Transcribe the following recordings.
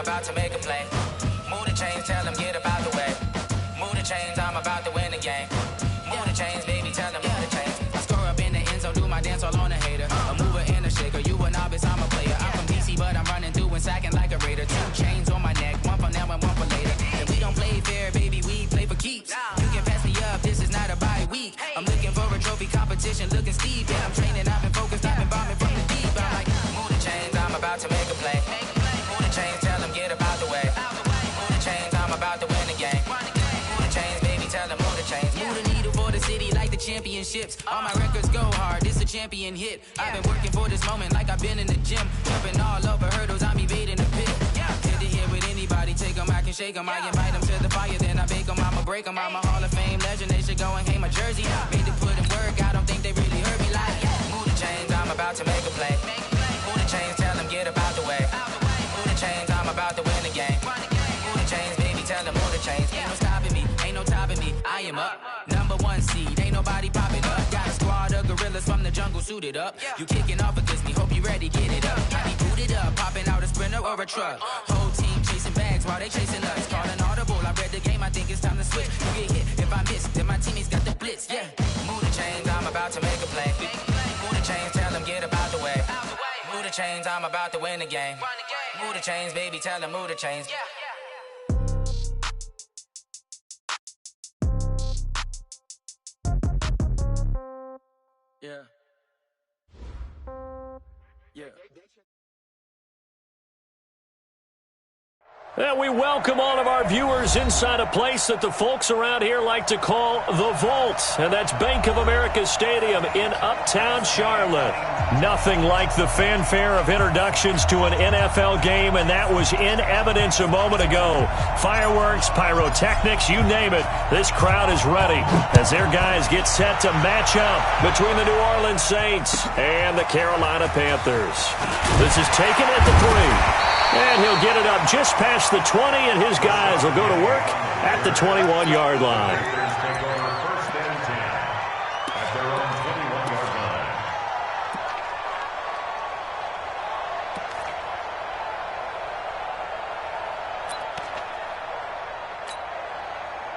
about to make a play. Move the chains, tell them get about the way. Move the chains, I'm about to win the game. Move the chains, baby, tell them move the chains. I score up in the end zone, do my dance all on a hater. A mover and a shaker, you a novice, I'm a player. I'm from DC, but I'm running through and sacking like a raider. 2 chains on my neck, one for now and one for later. And we don't play fair, baby, we play for keeps. You can pass me up, this is not a bye week. I'm looking for a trophy competition, looking steep. Yeah, I'm training, I've been focused, I've been bombing from the deep. I'm like, move the chains, I'm about to make a play. Move the chains, tell them get about the way. Move the chains, I'm about to win the game. Move the chains, baby, tell them move the chains. Move the needle for the city like the championships. All my records go hard, this a champion hit. I've been working for this moment like I've been in the gym. Jumping all over hurdles, I'm evading the pit. Head to head with anybody, take them, I can shake them. I invite them to the fire, then I bake them, I'ma break them. I'm a Hall of Fame legend, they should go and hang my jersey. Made to put in work, I don't think they really heard me like, move the chains, I'm about to make a play. Move the chains, tell them get about the way. Move the chains, I'm about to win the game. Move the chains, baby, tell them move the chains. Ain't no stopping me, ain't no topping me, I am up. Number 1 seed, ain't nobody popping up. Got a squad of gorillas from the jungle suited up. You kicking off against me, hope you ready, get it up. I be booted up, popping out a sprinter or a truck. Whole team chasing bags while they chasing us. Calling audible, I read the game, I think it's time to switch. You get hit, if I miss, then my teammates got the blitz, yeah. Move the chains, I'm about to make a play. Move the chains, tell them get about the way. Move the chains, I'm about to win the game. Move the chains, baby, tell them move the chains. Yeah. Yeah. And we welcome all of our viewers inside a place that the folks around here like to call the Vault. And that's Bank of America Stadium in Uptown Charlotte. Nothing like the fanfare of introductions to an NFL game, and that was in evidence a moment ago. Fireworks, pyrotechnics, you name it. This crowd is ready as their guys get set to match up between the New Orleans Saints and the Carolina Panthers. This is taken at the 3. And he'll get it up just past the 20, and his guys will go to work at the 21-yard line.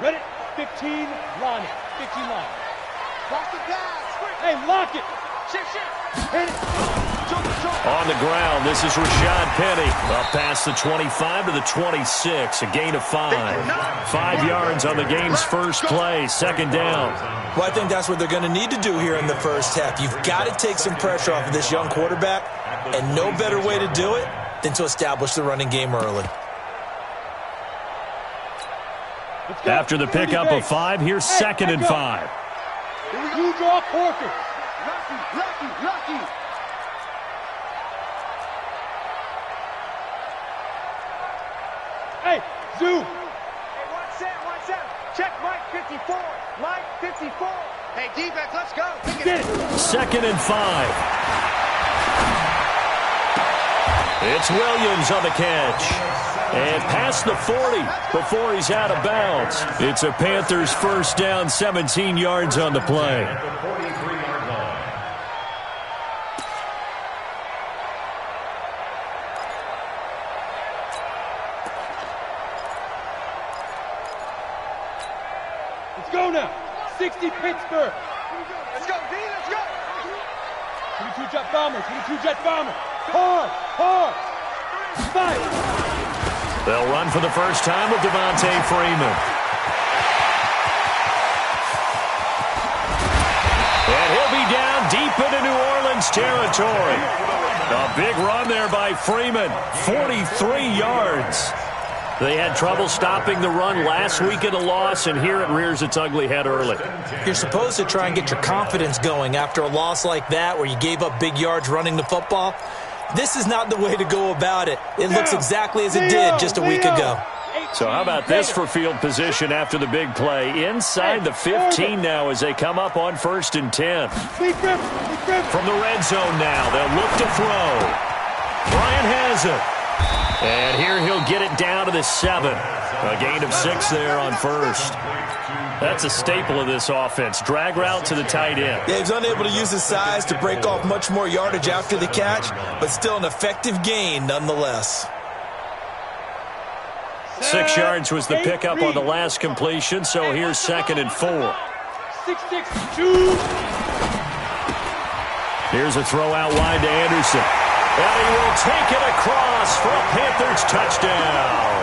Ready? 15, line it. 15 line. Lock the pass. Hey, lock it. Shit. Hit it. On the ground, this is Rashad Penny. Up past the 25 to the 26, a gain of 5. 5 yards on the game's first play, second down. Well, I think that's what they're going to need to do here in the first half. You've got to take some pressure off of this young quarterback, and no better way to do it than to establish the running game early. After the pickup of 5, here's second and 5. You draw quarter. Lucky. Hey, Zoo. Hey, one set. Check Mike 54. Mike 54. Hey, defense, let's go. Get it. Second and 5. It's Williams on the catch. And past the 40 before he's out of bounds. It's a Panthers first down, 17 yards on the play. Let's go now. 60 Pittsburgh. Let's go, D, let's go. 22 jet bomber. Hard. 5. They'll run for the first time with Devontae Freeman. And he'll be down deep into New Orleans territory. A big run there by Freeman, 43 yards. They had trouble stopping the run last week in a loss, and here it rears its ugly head early. You're supposed to try and get your confidence going after a loss like that where you gave up big yards running the football. This is not the way to go about it. It looks exactly as it did just a week ago. So how about this for field position after the big play? Inside the 15 now as they come up on 1st and 10. From the red zone now, they'll look to throw. Bryant has it. And here he'll get it down to the 7. A gain of 6 there on first. That's a staple of this offense. Drag route to the tight end. Yeah, he's unable to use his size to break off much more yardage after the catch, but still an effective gain nonetheless. 6 yards was the pickup on the last completion, so here's 2nd and 4. 6-6-2. Here's a throw out wide to Anderson. And he will take it across for a Panthers touchdown.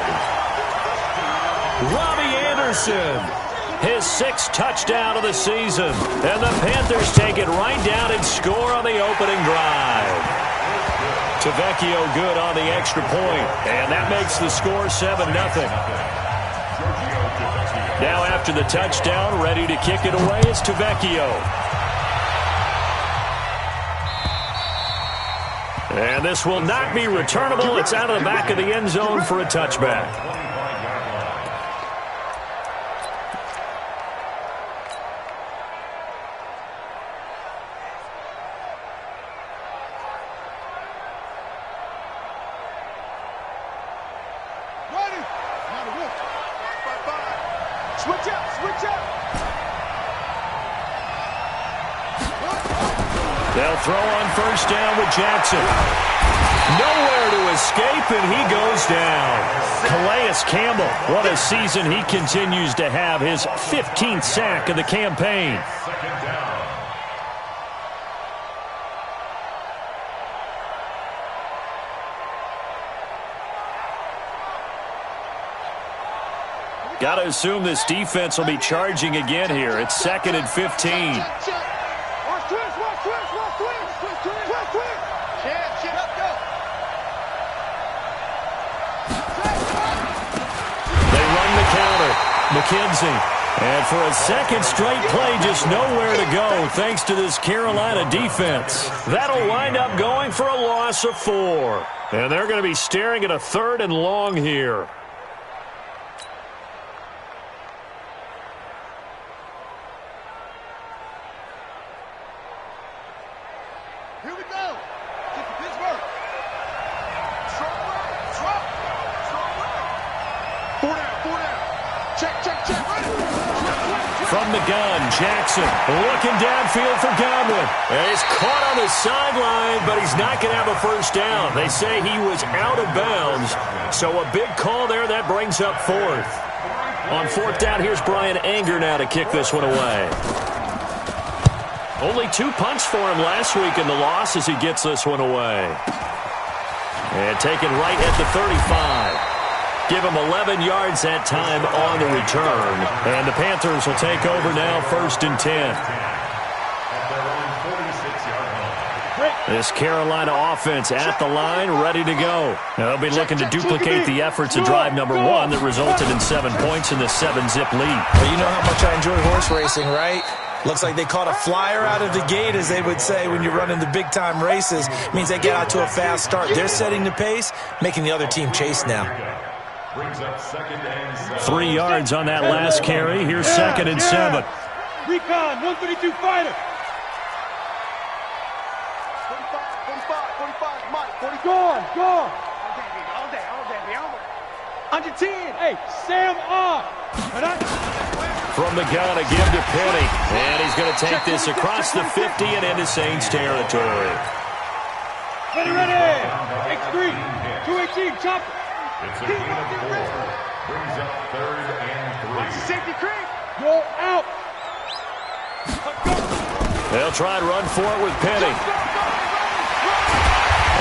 Robbie Anderson, his 6th touchdown of the season. And the Panthers take it right down and score on the opening drive. Tavecchio good on the extra point. And that makes the score 7-0. Now after the touchdown, ready to kick it away is Tavecchio. And this will not be returnable. It's out of the back of the end zone for a touchback. Ready. Switch up, switch up. They'll throw on first down with Jackson. Nowhere to escape, and he goes down. Calais Campbell, what a season he continues to have. His 15th sack of the campaign. Got to assume this defense will be charging again here. It's 2nd and 15. McKenzie. And for a second straight play, just nowhere to go thanks to this Carolina defense. That'll wind up going for a loss of 4. And they're going to be staring at a 3rd and long here. Here we go. Get to Pittsburgh. Four down. Check. From the gun, Jackson looking downfield for Godwin. And he's caught on the sideline, but he's not going to have a first down. They say he was out of bounds. So a big call there. That brings up 4th. On 4th down, here's Brian Anger now to kick this one away. Only 2 punts for him last week in the loss as he gets this one away. And taken right at the 35. Give him 11 yards that time on the return. And the Panthers will take over now 1st and 10. This Carolina offense at the line, ready to go. They'll be looking to duplicate the efforts of drive number 1 that resulted in 7 points in the 7-zip lead. Well, you know how much I enjoy horse racing, right? Looks like they caught a flyer out of the gate, as they would say when you're running the big-time races. It means they get out to a fast start. They're setting the pace, making the other team chase now. 3 yards on that last carry. Here's 2nd and 7. Recon, 132 fighter. 45, Mike. 40. Gone. All day. Under 10. Hey, Sam off. From the gun, a give to Penny. And he's going to take this across the 50 and into Saints territory. Ready. X3. 218, chopper. It's a gain of 4. Brings up 3rd and 3. Safety creep. Go out. They'll try and run for it with Penny.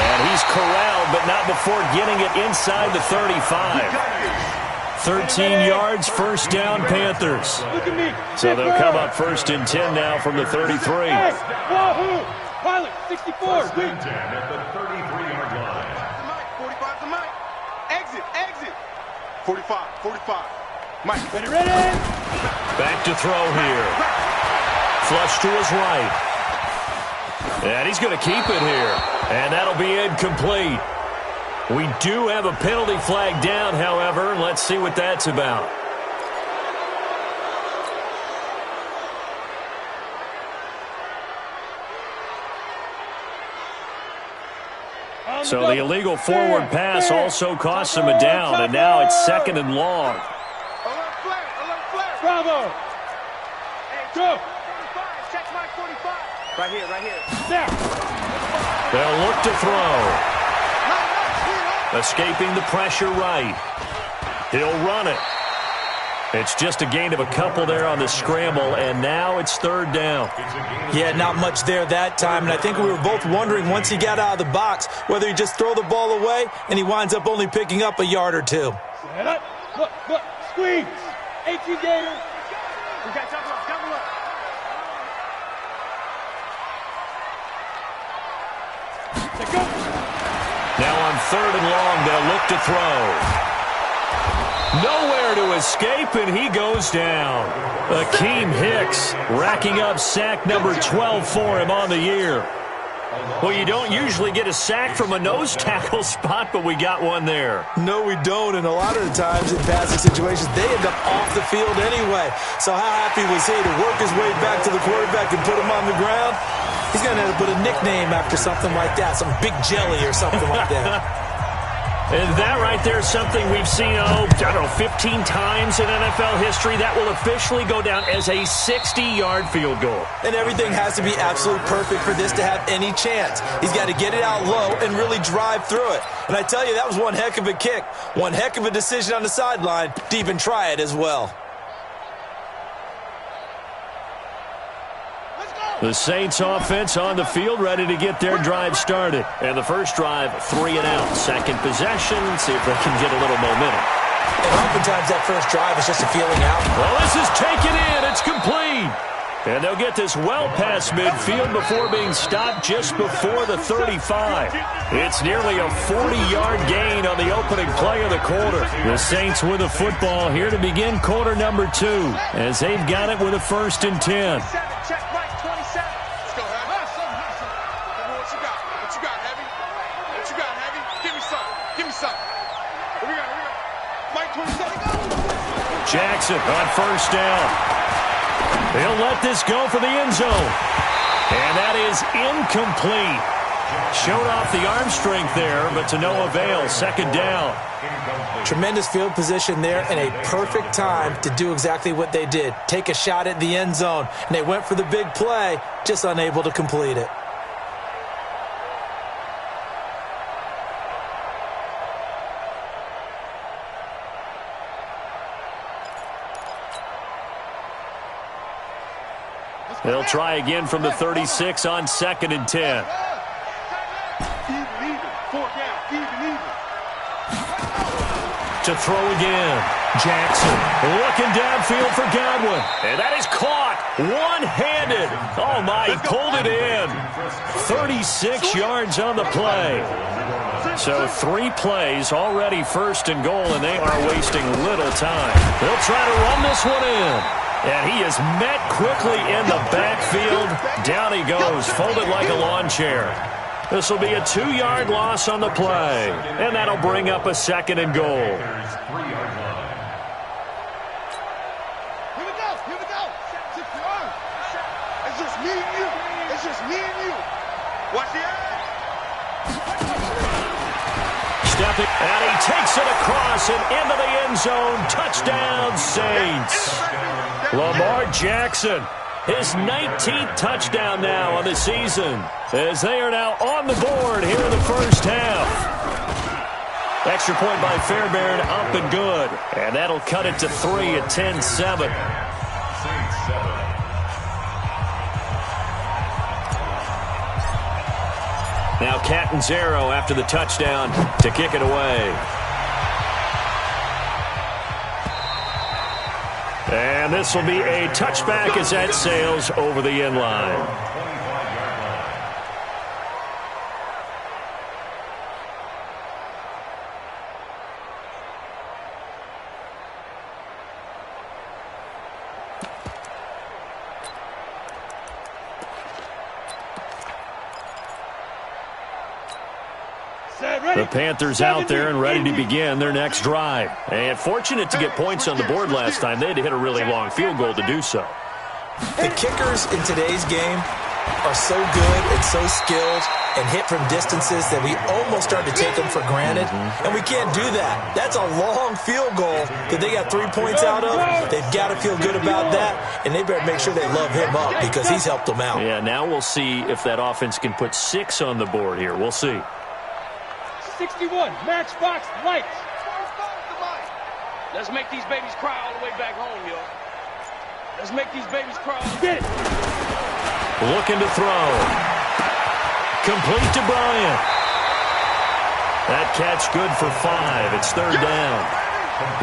And he's corralled, but not before getting it inside the 35. 13 yards, first down, Panthers. Look at me. So they'll come up 1st and 10 now from the 33. Hey, Wahoo. Pilot, 64. 1st and 10 at the 33-yard line. 45 to Mike. Exit. 45. Mike, ready. Back to throw here. Flush to his right. And he's going to keep it here. And that'll be incomplete. We do have a penalty flag down, however. Let's see what that's about. So the illegal forward pass also costs him a down, and now it's 2nd and long. Alert flare. Bravo. Go. Check Mike 45. Right here. There. They'll look to throw. Escaping the pressure right. He'll run it. It's just a gain of a couple there on the scramble, and now it's third down. Yeah, not much there that time, and I think we were both wondering once he got out of the box whether he just throw the ball away, and he winds up only picking up a yard or two. Set up. Look, squeeze. 18 Gator. We got double up. Let's go. Now on third and long, they'll look to throw. Nowhere to escape, and he goes down. Akeem Hicks racking up sack number 12 for him on the year. Well, you don't usually get a sack from a nose tackle spot, but we got one there. No, we don't, and a lot of the times in passing situations, they end up off the field anyway. So how happy was he to work his way back to the quarterback and put him on the ground? He's going to have to put a nickname after something like that, some Big Jelly or something like that. And that right there is something we've seen, 15 times in NFL history. That will officially go down as a 60-yard field goal. And everything has to be absolutely perfect for this to have any chance. He's got to get it out low and really drive through it. And I tell you, that was one heck of a kick. One heck of a decision on the sideline to even try it as well. The Saints offense on the field, ready to get their drive started. And the first drive, 3 and out. Second possession, see if they can get a little momentum. And oftentimes that first drive is just a feeling out. Well, this is taken in. It's complete. And they'll get this well past midfield before being stopped just before the 35. It's nearly a 40-yard gain on the opening play of the quarter. The Saints with the football here to begin quarter number 2, as they've got it with a 1st and 10. Check right, 27. Let's go, Heavy. What you got, Heavy? What you got, Heavy? Give me some. Here we go. Mike, 27. Jackson on first down. He'll let this go for the end zone. And that is incomplete. Showed off the arm strength there, but to no avail. Second down. Tremendous field position there and a perfect time to do exactly what they did. Take a shot at the end zone. And they went for the big play, just unable to complete it. They'll try again from the 36 on 2nd and 10. To throw again. Jackson looking downfield for Godwin. And that is caught one-handed. Oh, my, he pulled it in. 36 yards on the play. So 3 plays, already 1st and goal, and they are wasting little time. They'll try to run this one in. And he is met quickly in the backfield. Down he goes, folded like a lawn chair. This will be a 2-yard loss on the play. And that'll bring up a 2nd and goal. Here we go. It's just me and you. Watch the eye. Stepping, and he takes it across and into the end zone. Touchdown, Saints. Lamar Jackson, his 19th touchdown now on the season, as they are now on the board here in the first half. Extra point by Fairbairn, up and good. And that'll cut it to 3 at 10-7. Now Catanzaro after the touchdown to kick it away. And this will be a touchback as that sails over the end line. The Panthers out there and ready to begin their next drive. And fortunate to get points on the board last time. They had to hit a really long field goal to do so. The kickers in today's game are so good and so skilled and hit from distances that we almost start to take them for granted. And we can't do that. That's a long field goal that they got 3 points out of. They've got to feel good about that, and they better make sure they love him up because he's helped them out. Yeah, now we'll see if that offense can put 6 on the board here. We'll see. 61, matchbox lights. Let's make these babies cry all the way back home, yo. Let's make these babies cry. Get it. Looking to throw. Complete to Bryant. That catch good for 5. It's third down.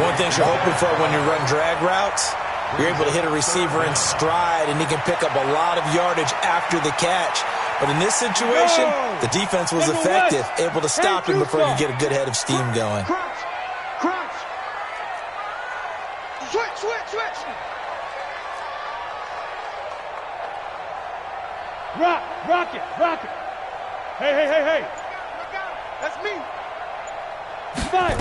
One thing you're hoping for when you run drag routes, you're able to hit a receiver in stride, and he can pick up a lot of yardage after the catch. But in this situation, the defense was effective, able to stop him before he could get a good head of steam going. Crunch. Crunch. Switch, switch, switch. Rock it. Hey. That's me. 5.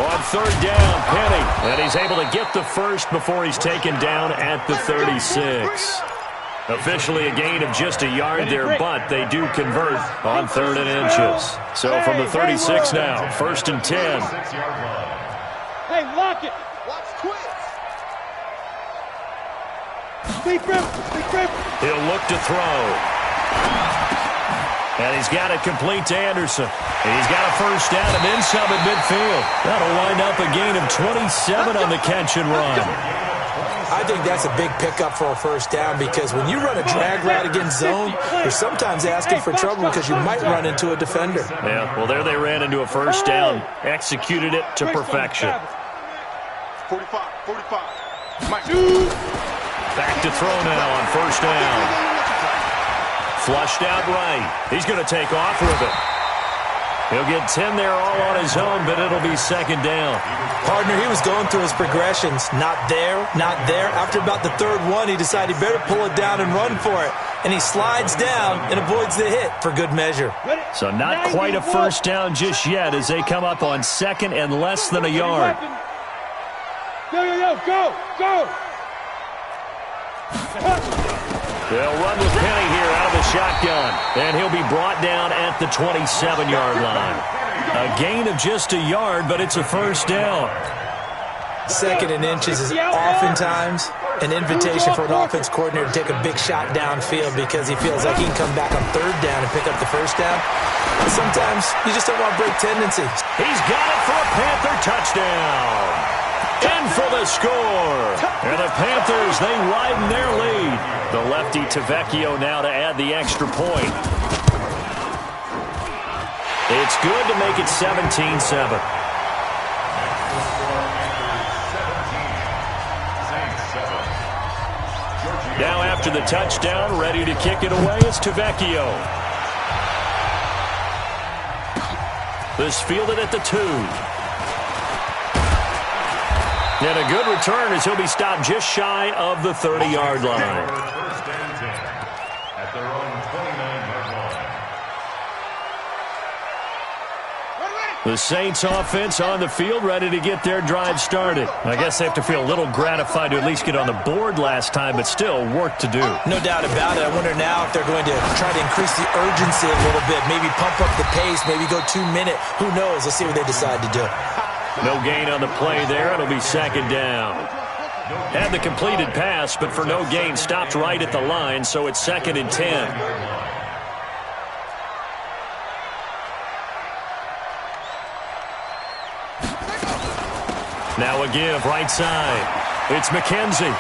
On third down, Penny. And he's able to get the first before he's taken down at the 36. Officially a gain of just a yard there, but they do convert on 3rd and inches. So from the 36 now, 1st and 10. Hey, lock it. Watch twins. Deep grip. He'll look to throw. And he's got it complete to Anderson. And he's got a first down and then some at midfield. That'll wind up a gain of 27 on the catch and run. I think that's a big pickup for a first down because when you run a drag route against zone, you're sometimes asking for trouble because you might run into a defender. Yeah, well, there they ran into a first down. Executed it to perfection. 45. Mike. Back to throw now on first down. Flushed out right. He's going to take off with it. He'll get 10 there all on his own, but it'll be 2nd down. Partner, he was going through his progressions. Not there. After about the 3rd one, he decided he better pull it down and run for it. And he slides down and avoids the hit for good measure. So not quite a first down just yet as they come up on 2nd and less than a yard. Go. They'll run with Penny here out of the shotgun. And he'll be brought down at the 27-yard line. A gain of just a yard, but it's a first down. 2nd and inches is oftentimes an invitation for an offense coordinator to take a big shot downfield because he feels like he can come back on 3rd down and pick up the first down. But sometimes you just don't want to break tendencies. He's got it for a Panther touchdown. In for the score. And the Panthers, they widen their lead. The lefty Tavecchio now to add the extra point. It's good to make it 17-7. Now after the touchdown, ready to kick it away is Tavecchio. This fielded at the 2. And a good return as he'll be stopped just shy of the 30-yard line. First and 10 at their own 29-yard line. The Saints offense on the field ready to get their drive started. I guess they have to feel a little gratified to at least get on the board last time, but still work to do. No doubt about it. I wonder now if they're going to try to increase the urgency a little bit, maybe pump up the pace, maybe go 2-minute. Who knows? Let's see what they decide to do. No gain on the play there. It'll be 2nd down. Had the completed pass, but for no gain, stopped right at the line, so it's 2nd and 10. Now a give, right side. It's McKenzie.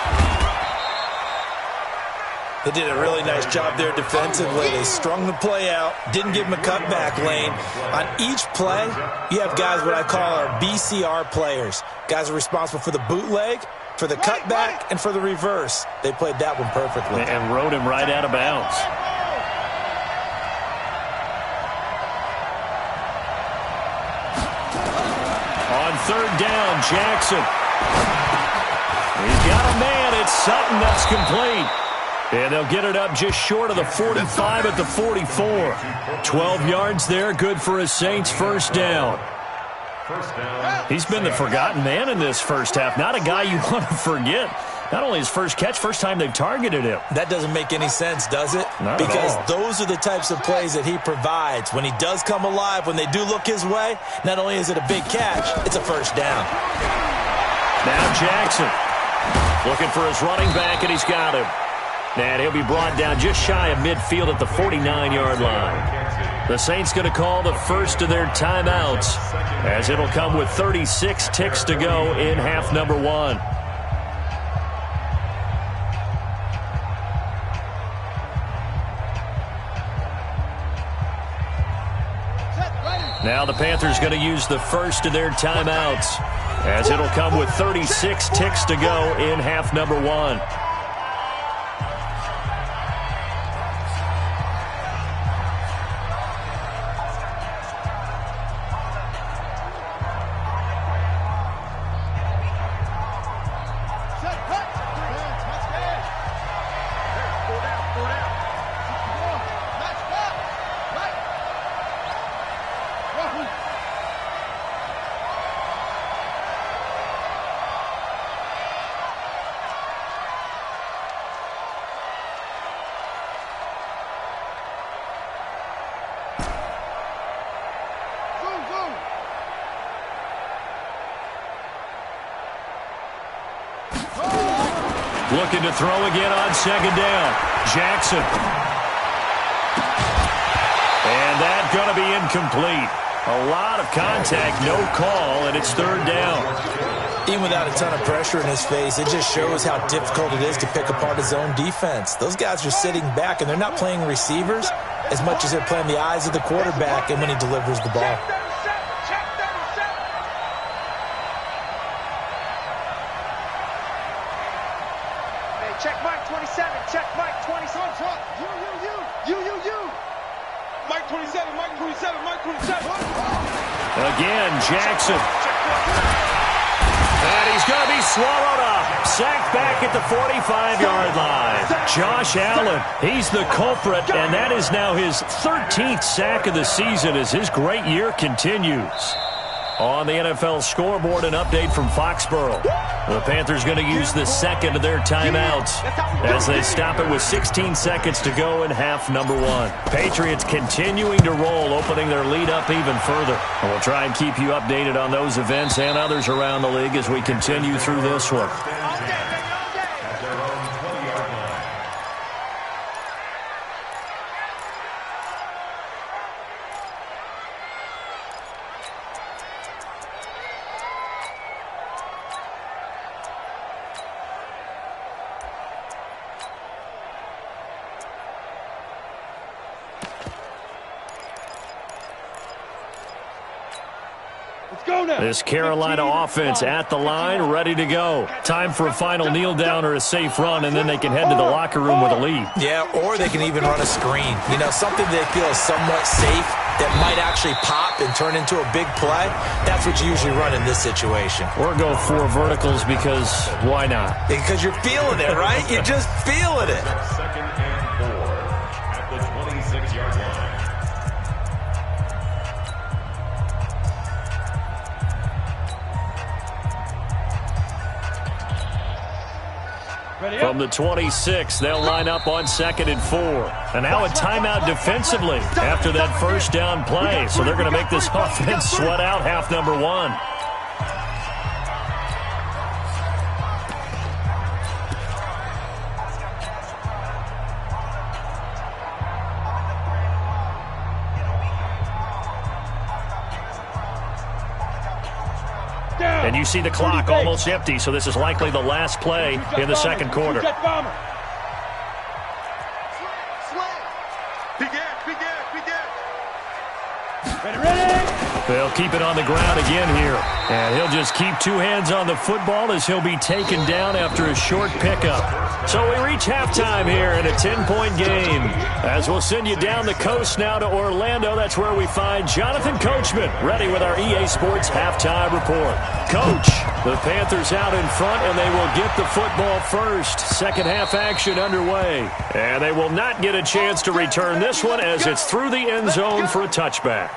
They did a really nice job there defensively. They strung the play out, didn't give him a cutback lane. On each play, you have guys what I call our BCR players. Guys are responsible for the bootleg, for the cutback, and for the reverse. They played that one perfectly. And rode him right out of bounds. On 3rd down, Jackson. He's got a man. It's Sutton that's complete. And they'll get it up just short of the 45 at the 44. 12 yards there, good for a Saints first down. He's been the forgotten man in this first half. Not a guy you want to forget. Not only his first catch, first time they've targeted him. That doesn't make any sense, does it? Not because at all. Those are the types of plays that he provides. When he does come alive, when they do look his way, not only is it a big catch, it's a first down. Now Jackson looking for his running back, and he's got him. And he'll be brought down just shy of midfield at the 49-yard line. The Saints going to call the first of their timeouts, as it'll come with 36 ticks to go in half number 1. Now the Panthers going to use the first of their timeouts, as it'll come with 36 ticks to go in half number 1. Looking to throw again on second down. Jackson. And that's going to be incomplete. A lot of contact, no call, and it's third down. Even without a ton of pressure in his face, it just shows how difficult it is to pick apart his own defense. Those guys are sitting back, and they're not playing receivers as much as they're playing the eyes of the quarterback and when he delivers the ball. Check Mike 27. Check Mike 27. You. Mike 27, Mike 27, Mike 27. Again, Jackson. And he's going to be swallowed up. Sacked back at the 45-yard line. Josh Allen, he's the culprit, and that is now his 13th sack of the season as his great year continues. On the NFL scoreboard, an update from Foxborough. The Panthers going to use the second of their timeouts as they stop it with 16 seconds to go in half number 1. Patriots continuing to roll, opening their lead up even further. And we'll try and keep you updated on those events and others around the league as we continue through this one. This Carolina offense at the line, ready to go. Time for a final kneel down or a safe run, and then they can head to the locker room with a lead. Yeah, or they can even run a screen. You know, something they feel is somewhat safe that might actually pop and turn into a big play. That's what you usually run in this situation. Or go 4 verticals because why not? Because you're feeling it, right? You're just feeling it. Second and 4 at the 26-yard line. From the 26, they'll line up on 2nd and 4. And now a timeout defensively after that first down play. So they're going to make this offense sweat out half number 1. And you see the clock almost empty, so this is likely the last play in the second quarter. They'll keep it on the ground again here. And he'll just keep 2 hands on the football as he'll be taken down after a short pickup. So we reach halftime here in a 10-point game. As we'll send you down the coast now to Orlando, that's where we find Jonathan Coachman ready with our EA Sports halftime report. Coach, the Panthers out in front, and they will get the football first. Second half action underway. And they will not get a chance to return this one as it's through the end zone for a touchback.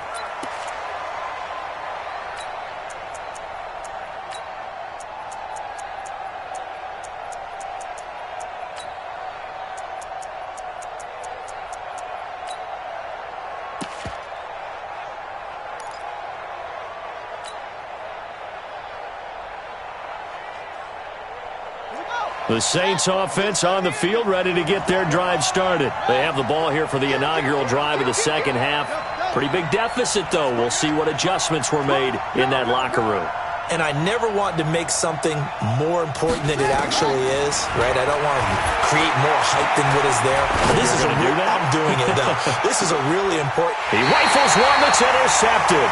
The Saints offense on the field, ready to get their drive started. They have the ball here for the inaugural drive of the second half. Pretty big deficit, though. We'll see what adjustments were made in that locker room. And I never want to make something more important than it actually is, right? I don't want to create more hype than what is there. This is I'm doing it, though. This is a really important. He rifles one that's intercepted.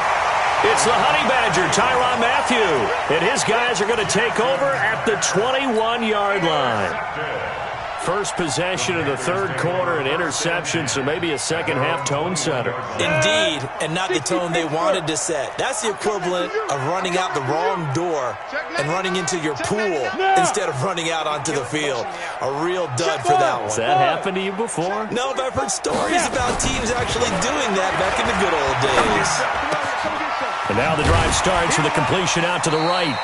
It's the Honey Badger, Tyrann Mathieu. And his guys are going to take over at the 21-yard line. First possession of the third quarter, an interception, so maybe a second-half tone setter. Indeed, and not the tone they wanted to set. That's the equivalent of running out the wrong door and running into your pool instead of running out onto the field. A real dud for that one. Has that happened to you before? No, but I've heard stories about teams actually doing that back in the good old days. And now the drive starts with a completion out to the right.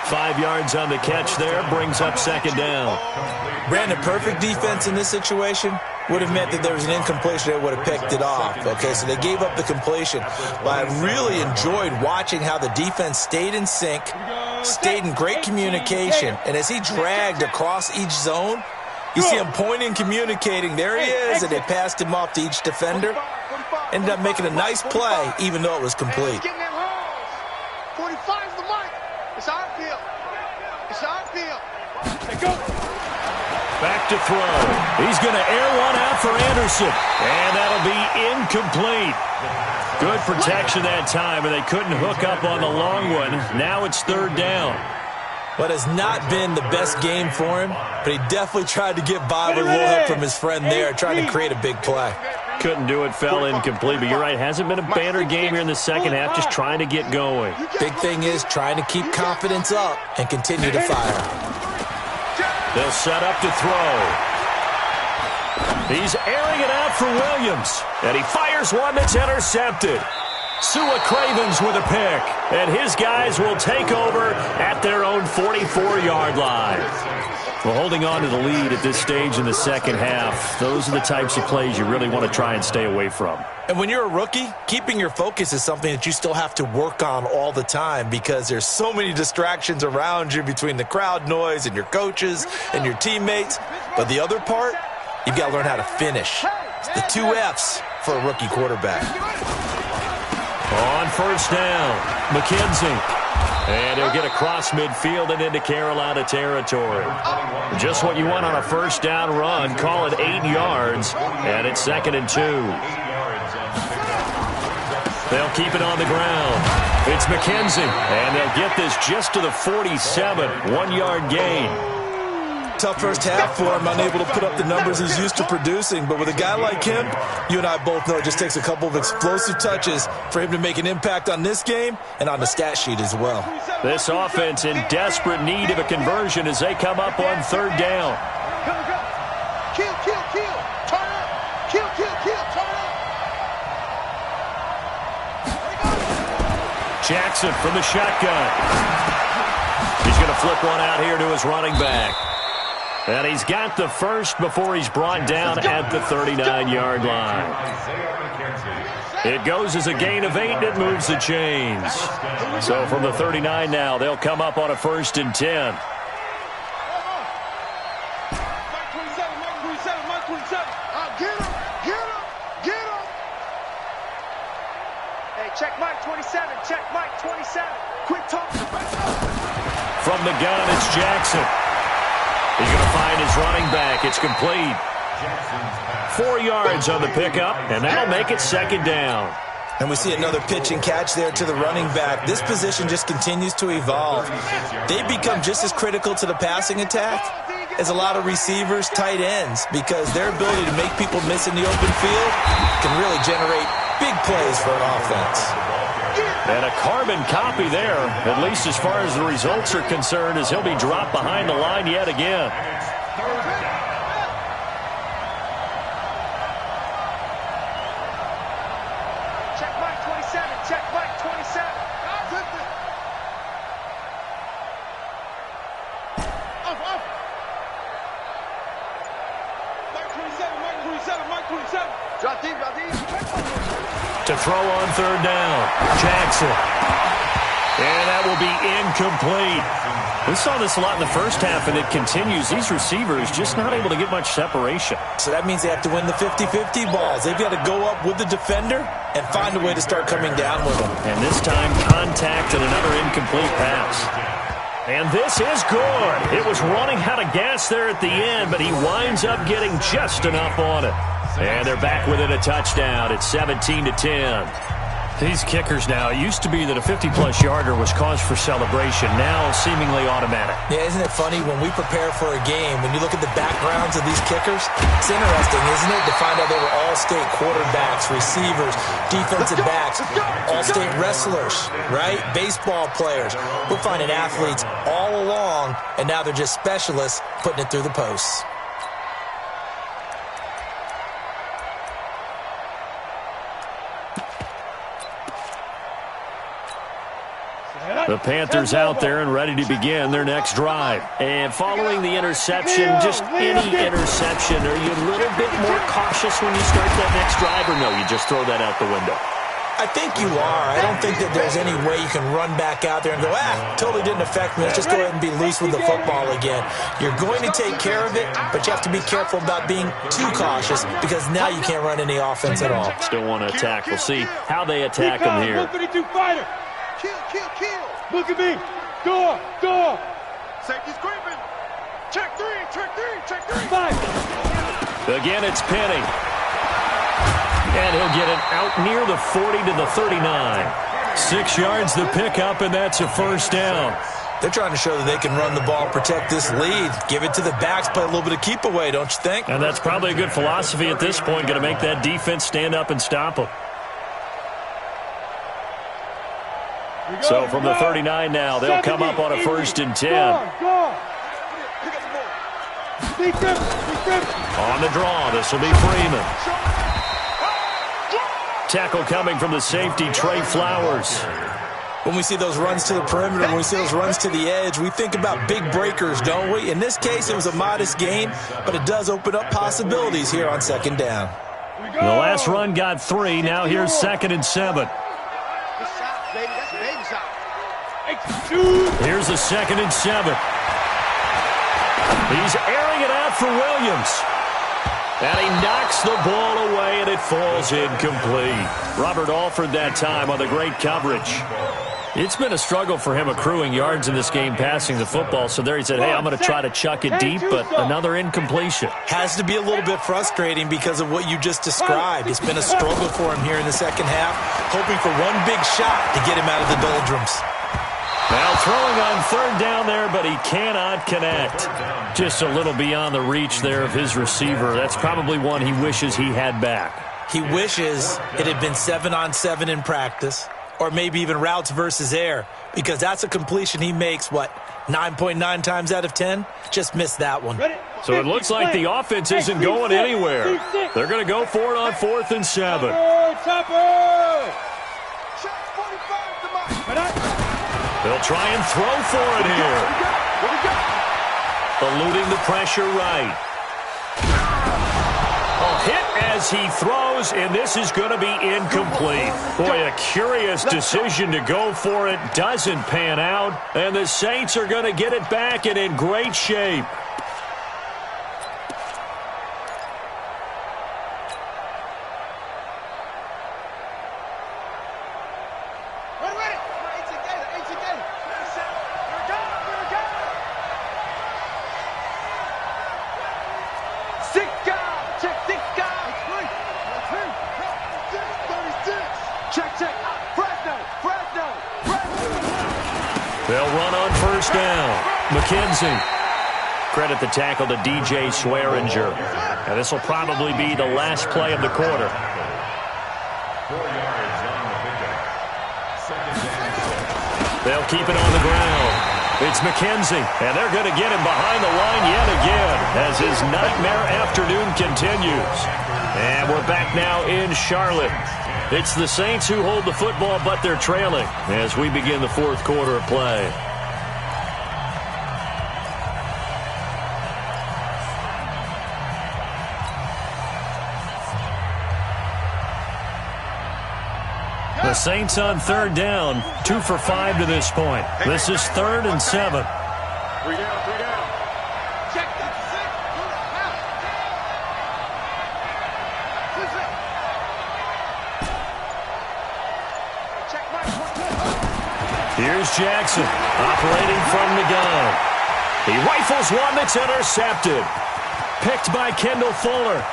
5 yards on the catch there, brings up second down. Brandon, perfect defense in this situation would have meant that there was an incompletion. They would have picked it off. Okay, so they gave up the completion. But I really enjoyed watching how the defense stayed in sync, stayed in great communication. And as he dragged across each zone, you see him pointing, communicating. There he is, and they passed him off to each defender. Ended up making a nice play, even though it was complete. 45's the mic. It's our field. It's our field. Hey, go. Back to throw. He's going to air one out for Anderson. And that'll be incomplete. Good protection that time, and they couldn't hook up on the long one. Now it's third down. What has not been the best game for him, but he definitely tried to get by with a little help from his friend there, trying to create a big play. Couldn't do it, fell incomplete, but you're right, hasn't been a banner game here in the second half, just trying to get going. Big thing is trying to keep confidence up and continue to fire. They'll set up to throw. He's airing it out for Williams, and he fires one that's intercepted. Sua Cravens with a pick, and his guys will take over at their own 44-yard line. Well, holding on to the lead at this stage in the second half, those are the types of plays you really want to try and stay away from. And when you're a rookie, keeping your focus is something that you still have to work on all the time because there's so many distractions around you between the crowd noise and your coaches and your teammates. But the other part, you've got to learn how to finish. It's the 2 F's for a rookie quarterback. On first down, McKenzie. And he'll get across midfield and into Carolina territory. Just what you want on a first down run. Call it 8 yards, and it's 2nd and 2. They'll keep it on the ground. It's McKenzie, and they'll get this just to the 47, 1-yard gain. Tough first half for him, unable to put up the numbers he's used to producing. But with a guy like him, you and I both know it just takes a couple of explosive touches for him to make an impact on this game and on the stat sheet as well. This offense in desperate need of a conversion as they come up on third down. Kill, kill, kill. Turn up. Kill, kill, kill. Turn up. Jackson from the shotgun. He's going to flip one out here to his running back. And he's got the first before he's brought down at the 39-yard line. It goes as a gain of 8, and it moves the chains. So from the 39 now, they'll come up on a 1st and 10. Check Mike 27. Check Mike 27. Quick talk. From the gun, it's Jackson. He's going to find his running back. It's complete. 4 yards on the pickup, and that'll make it 2nd down. And we see another pitch and catch there to the running back. This position just continues to evolve. They become just as critical to the passing attack as a lot of receivers, tight ends, because their ability to make people miss in the open field can really generate big plays for an offense. And a carbon copy there, at least as far as the results are concerned, as he'll be dropped behind the line yet again. Check Mike 27. Check Mike 27. Up. Mike 27. Mike 27. Mike 27. Drop deep. To throw on third down, Jackson. And that will be incomplete. We saw this a lot in the first half, and it continues. These receivers just not able to get much separation. So that means they have to win the 50-50 balls. They've got to go up with the defender and find a way to start coming down with them. And this time, contact and another incomplete pass. And this is good. It was running out of gas there at the end, but he winds up getting just enough on it. And they're back within a touchdown. It's 17-10. These kickers now, it used to be that a 50-plus yarder was cause for celebration. Now, seemingly automatic. Yeah, isn't it funny? When we prepare for a game, when you look at the backgrounds of these kickers, it's interesting, isn't it, to find out they were all-state quarterbacks, receivers, defensive backs, all-state wrestlers, right? Baseball players. We're finding athletes all along, and now they're just specialists putting it through the posts. The Panthers out there and ready to begin their next drive. And following the interception, just any interception, are you a little bit more cautious when you start that next drive, or no, you just throw that out the window? I think you are. I don't think that there's any way you can run back out there and go, totally didn't affect me. Let's just go ahead and be loose with the football again. You're going to take care of it, but you have to be careful about being too cautious because now you can't run any offense at all. Still want to attack. We'll see how they attack them here. Kill. Look at me. Door. Safety's creeping. Check three. 5. Again, it's Penny. And he'll get it out near the 40 to the 39. 6 yards the pickup, and that's a first down. They're trying to show that they can run the ball, protect this lead, give it to the backs, play a little bit of keep away, don't you think? And that's probably a good philosophy at this point, going to make that defense stand up and stop them. So from the 39 now, they'll come up on a 1st and 10. On the draw, this will be Freeman. Tackle coming from the safety, Trey Flowers. When we see those runs to the perimeter, when we see those runs to the edge, we think about big breakers, don't we? In this case, it was a modest gain, but it does open up possibilities here on 2nd down. The last run got 3. Now here's 2nd and 7. Here's a 2nd and 7. He's airing it out for Williams. And he knocks the ball away, and it falls incomplete. Robert Alford that time on the great coverage. It's been a struggle for him accruing yards in this game passing the football. So there he said, hey, I'm going to try to chuck it deep, but another incompletion. Has to be a little bit frustrating because of what you just described. It's been a struggle for him here in the 2nd half, hoping for one big shot to get him out of the doldrums. Now throwing on 3rd down there, but he cannot connect. Just a little beyond the reach there of his receiver. That's probably one he wishes he had back. He wishes it had been 7-on-7 in practice, or maybe even routes versus air, because that's a completion he makes, 9.9 times out of 10? Just missed that one. So it looks like the offense isn't going anywhere. They're going to go for it on 4th and 7. They'll try and throw for it here. Eluding the pressure right. A hit as he throws, and this is going to be incomplete. Boy, a curious decision to go for it. Doesn't pan out, and the Saints are going to get it back and in great shape. They'll run on 1st down. McKenzie. Credit the tackle to DJ Swearinger. And this will probably be the last play of the quarter. 4 yards on the pickup. 2nd down. They'll keep it on the ground. It's McKenzie, and they're going to get him behind the line yet again as his nightmare afternoon continues. And we're back now in Charlotte. It's the Saints who hold the football, but they're trailing as we begin the 4th quarter of play. The Saints on third down, 2 for 5 to this point. This is 3rd and 7. 3 down, 3 down. Check that. Check my. Here's Jackson, operating from the gun. He rifles one that's intercepted. Picked by Kendall Fuller.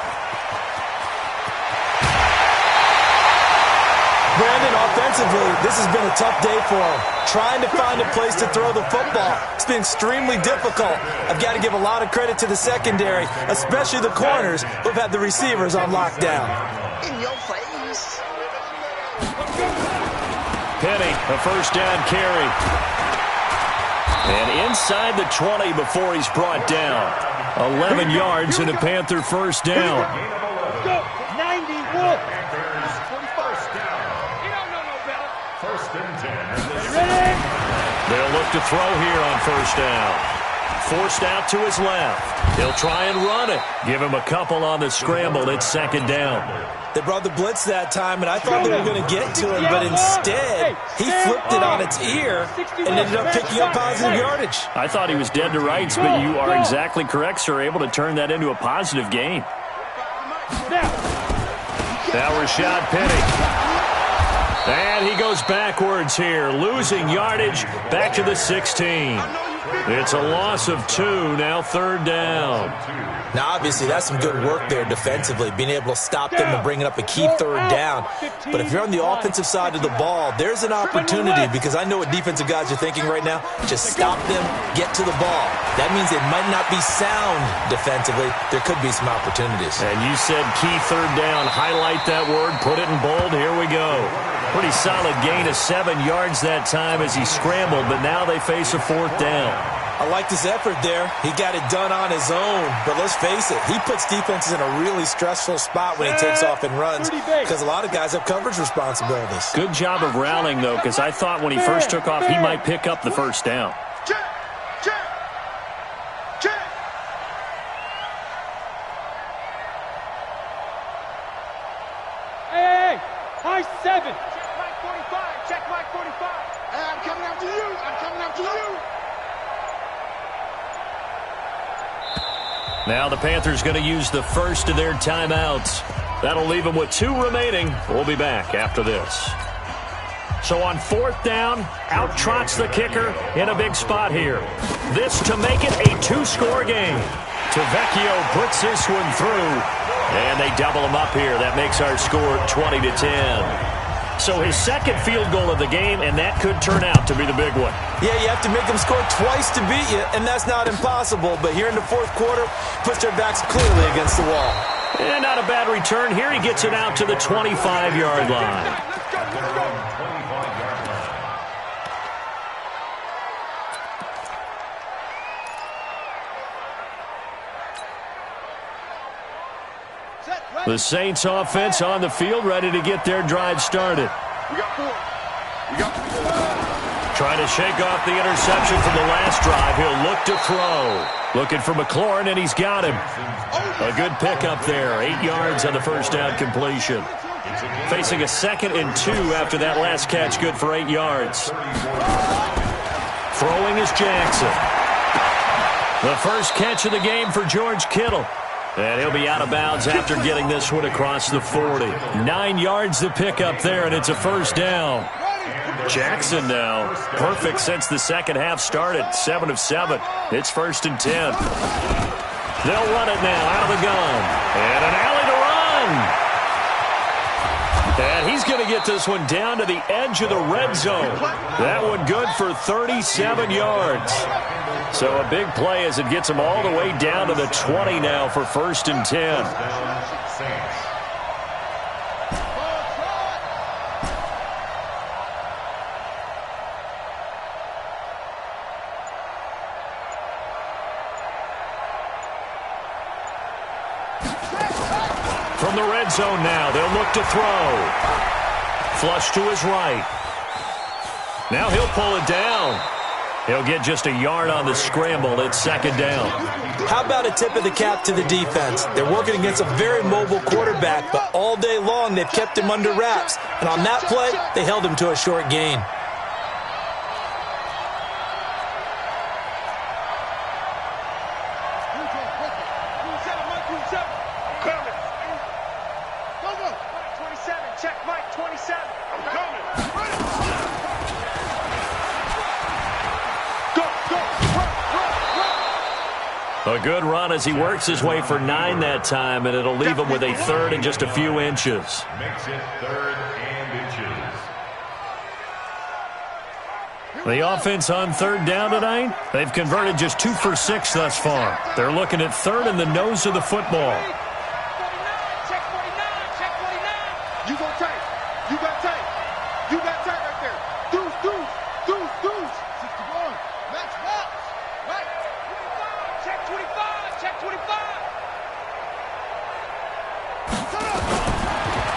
Brandon, offensively, this has been a tough day for him. Trying to find a place to throw the football. It's been extremely difficult. I've got to give a lot of credit to the secondary, especially the corners who've had the receivers on lockdown. In your face. Penny, a first down carry. And inside the 20 before he's brought down. 11 yards and a Panther first down. Go. 91. First and 10. Ready? They'll look to throw here on first down. Forced out to his left. He'll try and run it. Give him a couple on the scramble. It's second down. They brought the blitz that time, and I thought they were going to get to him, but instead, he flipped it on its ear and ended up picking up positive yardage. I thought he was dead to rights, but you are exactly correct, sir. Able to turn that into a positive gain. Now Rashad Penny. And he goes backwards here, losing yardage back to the 16. It's a loss of 2, now third down. Now, obviously, that's some good work there defensively, being able to stop them and bringing up a key third down. But if you're on the offensive side of the ball, there's an opportunity, because I know what defensive guys are thinking right now. Just stop them, get to the ball. That means it might not be sound defensively. There could be some opportunities. And you said key third down. Highlight that word, put it in bold. Here we go. Pretty solid gain of 7 yards that time as he scrambled, but now they face a fourth down. I like his effort there. He got it done on his own. But let's face it, he puts defenses in a really stressful spot when he takes off and runs, because a lot of guys have coverage responsibilities. Good job of rallying, though, because I thought when he first took off, he might pick up the first down. Check. Check. Check. Hey, high 7. Check Mike 45. Check Mike 45. Hey, I'm coming after you. I'm coming after you. Now the Panthers going to use the first of their timeouts. That'll leave them with 2 remaining. We'll be back after this. So on fourth down, out trots the kicker in a big spot here. This to make it a 2-score game. Tavecchio puts this one through, and they double him up here. That makes our score 20-10. So his second field goal of the game, and that could turn out to be the big one. Yeah, you have to make them score twice to beat you, and that's not impossible. But here in the fourth quarter, puts their backs clearly against the wall. And not a bad return. Here he gets it out to the 25-yard line. The Saints offense on the field, ready to get their drive started. We got 4. We got 4. Trying to shake off the interception from the last drive. He'll look to throw. Looking for McLaurin, and he's got him. A good pickup there. 8 yards on the first down completion. Facing a 2nd and 2 after that last catch. Good for 8 yards. Throwing is Jackson. The first catch of the game for George Kittle. And he'll be out of bounds after getting this one across the 40. 9 yards to pick up there, and it's a first down. Jackson now, perfect since the second half started. 7 of 7. It's 1st and 10. They'll run it now out of the gun. And an alley to run. And he's going to get this one down to the edge of the red zone. That one good for 37 yards. So a big play as it gets him all the way down to the 20 now for 1st and 10. From the red zone now, they'll look to throw. Flush to his right. Now he'll pull it down. He'll get just a yard on the scramble. It's second down. How about a tip of the cap to the defense? They're working against a very mobile quarterback, but all day long they've kept him under wraps. And on that play, they held him to a short gain. A good run as he works his way for 9 that time, and it'll leave him with a third and just a few inches. Makes it 3rd and inches. The offense on 3rd down tonight, they've converted just 2 for 6 thus far. They're looking at 3rd in the nose of the football. Check 49, check 49. You go tight. You got tight. You got tight right there. Deuce, deuce, deuce, deuce. 61. Max box. Right. 25. Check 25. Check 25.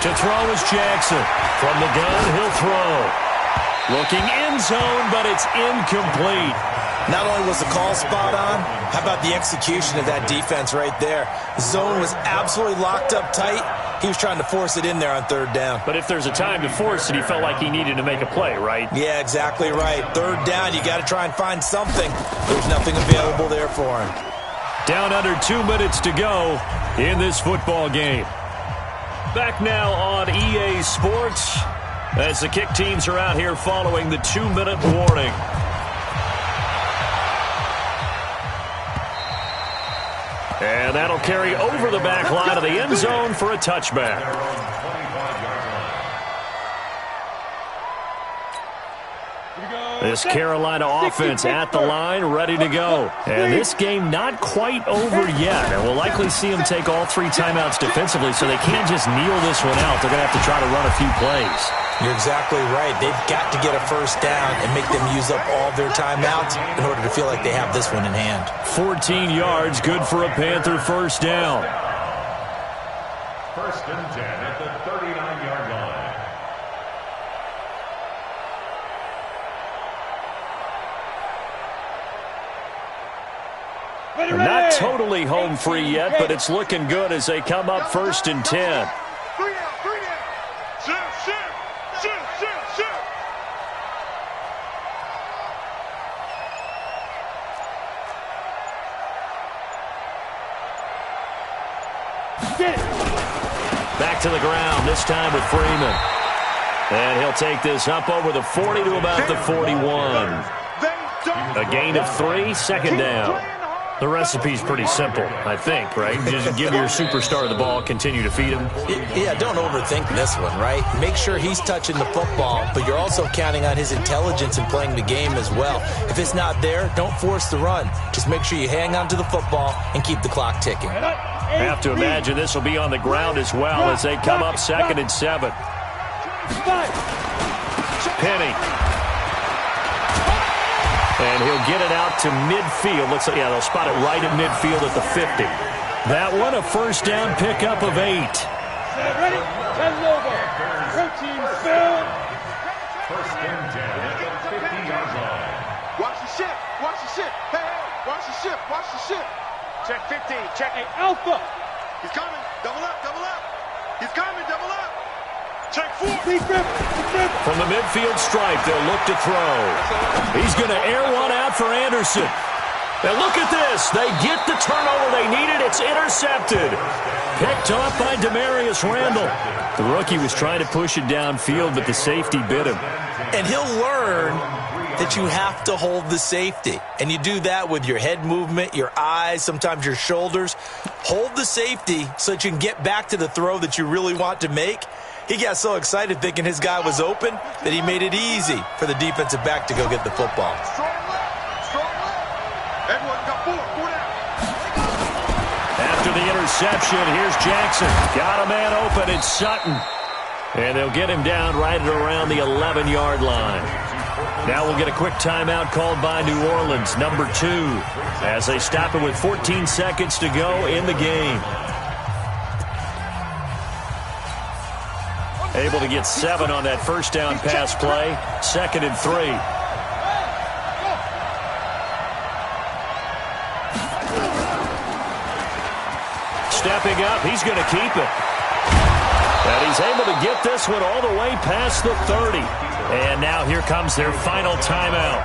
To throw is Jackson. From the gun, he'll throw. Looking end zone, but it's incomplete. Not only was the call spot on, how about the execution of that defense right there? The zone was absolutely locked up tight. He was trying to force it in there on 3rd down. But if there's a time to force it, he felt like he needed to make a play, right? Yeah, exactly right. 3rd down, you got to try and find something. There's nothing available there for him. Down under 2 minutes to go in this football game. Back now on EA Sports as the kick teams are out here following the 2-minute warning. And that'll carry over the back line of the end zone for a touchback. This Carolina offense at the line, ready to go. And this game not quite over yet. And we'll likely see them take all 3 timeouts defensively, so they can't just kneel this one out. They're going to have to try to run a few plays. You're exactly right. They've got to get a first down and make them use up all their timeouts in order to feel like they have this one in hand. 14 yards, good for a Panther first down. 1st and 10 at the 39-yard line. They're not totally home free yet, but it's looking good as they come up 1st and 10. 3 down, 3 down. Shift, shift, shift, shift, shift. Back to the ground, this time with Freeman. And he'll take this up over the 40 to about the 41. A gain of 3, second down. The recipe's pretty simple, I think, right? Just give your superstar the ball, continue to feed him. Yeah, don't overthink this one, right? Make sure he's touching the football, but you're also counting on his intelligence in playing the game as well. If it's not there, don't force the run. Just make sure you hang on to the football and keep the clock ticking. I have to imagine this will be on the ground as well as they come up 2nd and 7. Penny. And he'll get it out to midfield. Looks like, yeah, they'll spot it right at midfield at the 50. That one, a first down pickup of 8. Ready? 10 logo. Protein film. 1st and 10 at the 50-yard line. Watch the ship. Watch the ship. Hey, hey. Watch the ship. Watch the ship. Check 15. Check 8. Alpha. He's coming. Double up. Double up. He's coming. Double up. Check 4. From the midfield stripe, they'll look to throw. He's going to air one out for Anderson. And look at this. They get the turnover they needed. It's intercepted. Picked off by Demarius Randall. The rookie was trying to push it downfield, but the safety bit him. And he'll learn that you have to hold the safety. And you do that with your head movement, your eyes, sometimes your shoulders. Hold the safety so that you can get back to the throw that you really want to make. He got so excited thinking his guy was open that he made it easy for the defensive back to go get the football. Strong left. Strong left. Everyone got 4. 4 down. After the interception, here's Jackson. Got a man open. It's Sutton. And they'll get him down right at around the 11-yard line. Now we'll get a quick timeout called by New Orleans, number 2, as they stop it with 14 seconds to go in the game. Able to get 7 on that first down pass play. 2nd and 3. stepping up. He's going to keep it. And he's able to get this one all the way past the 30. And now here comes their final timeout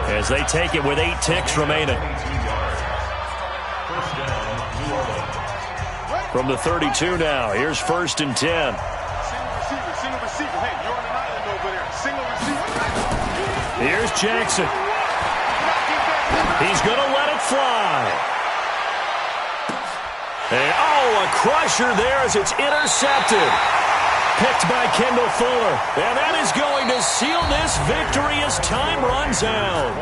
as they take it with 8 ticks remaining. From the 32 now, here's 1st and 10. Single receiver. Hey, you're on an island over there. Single receiver. Here's Jackson. He's going to let it fly. And, a crusher there as it's intercepted. Picked by Kendall Fuller. And that is going to seal this victory as time runs out.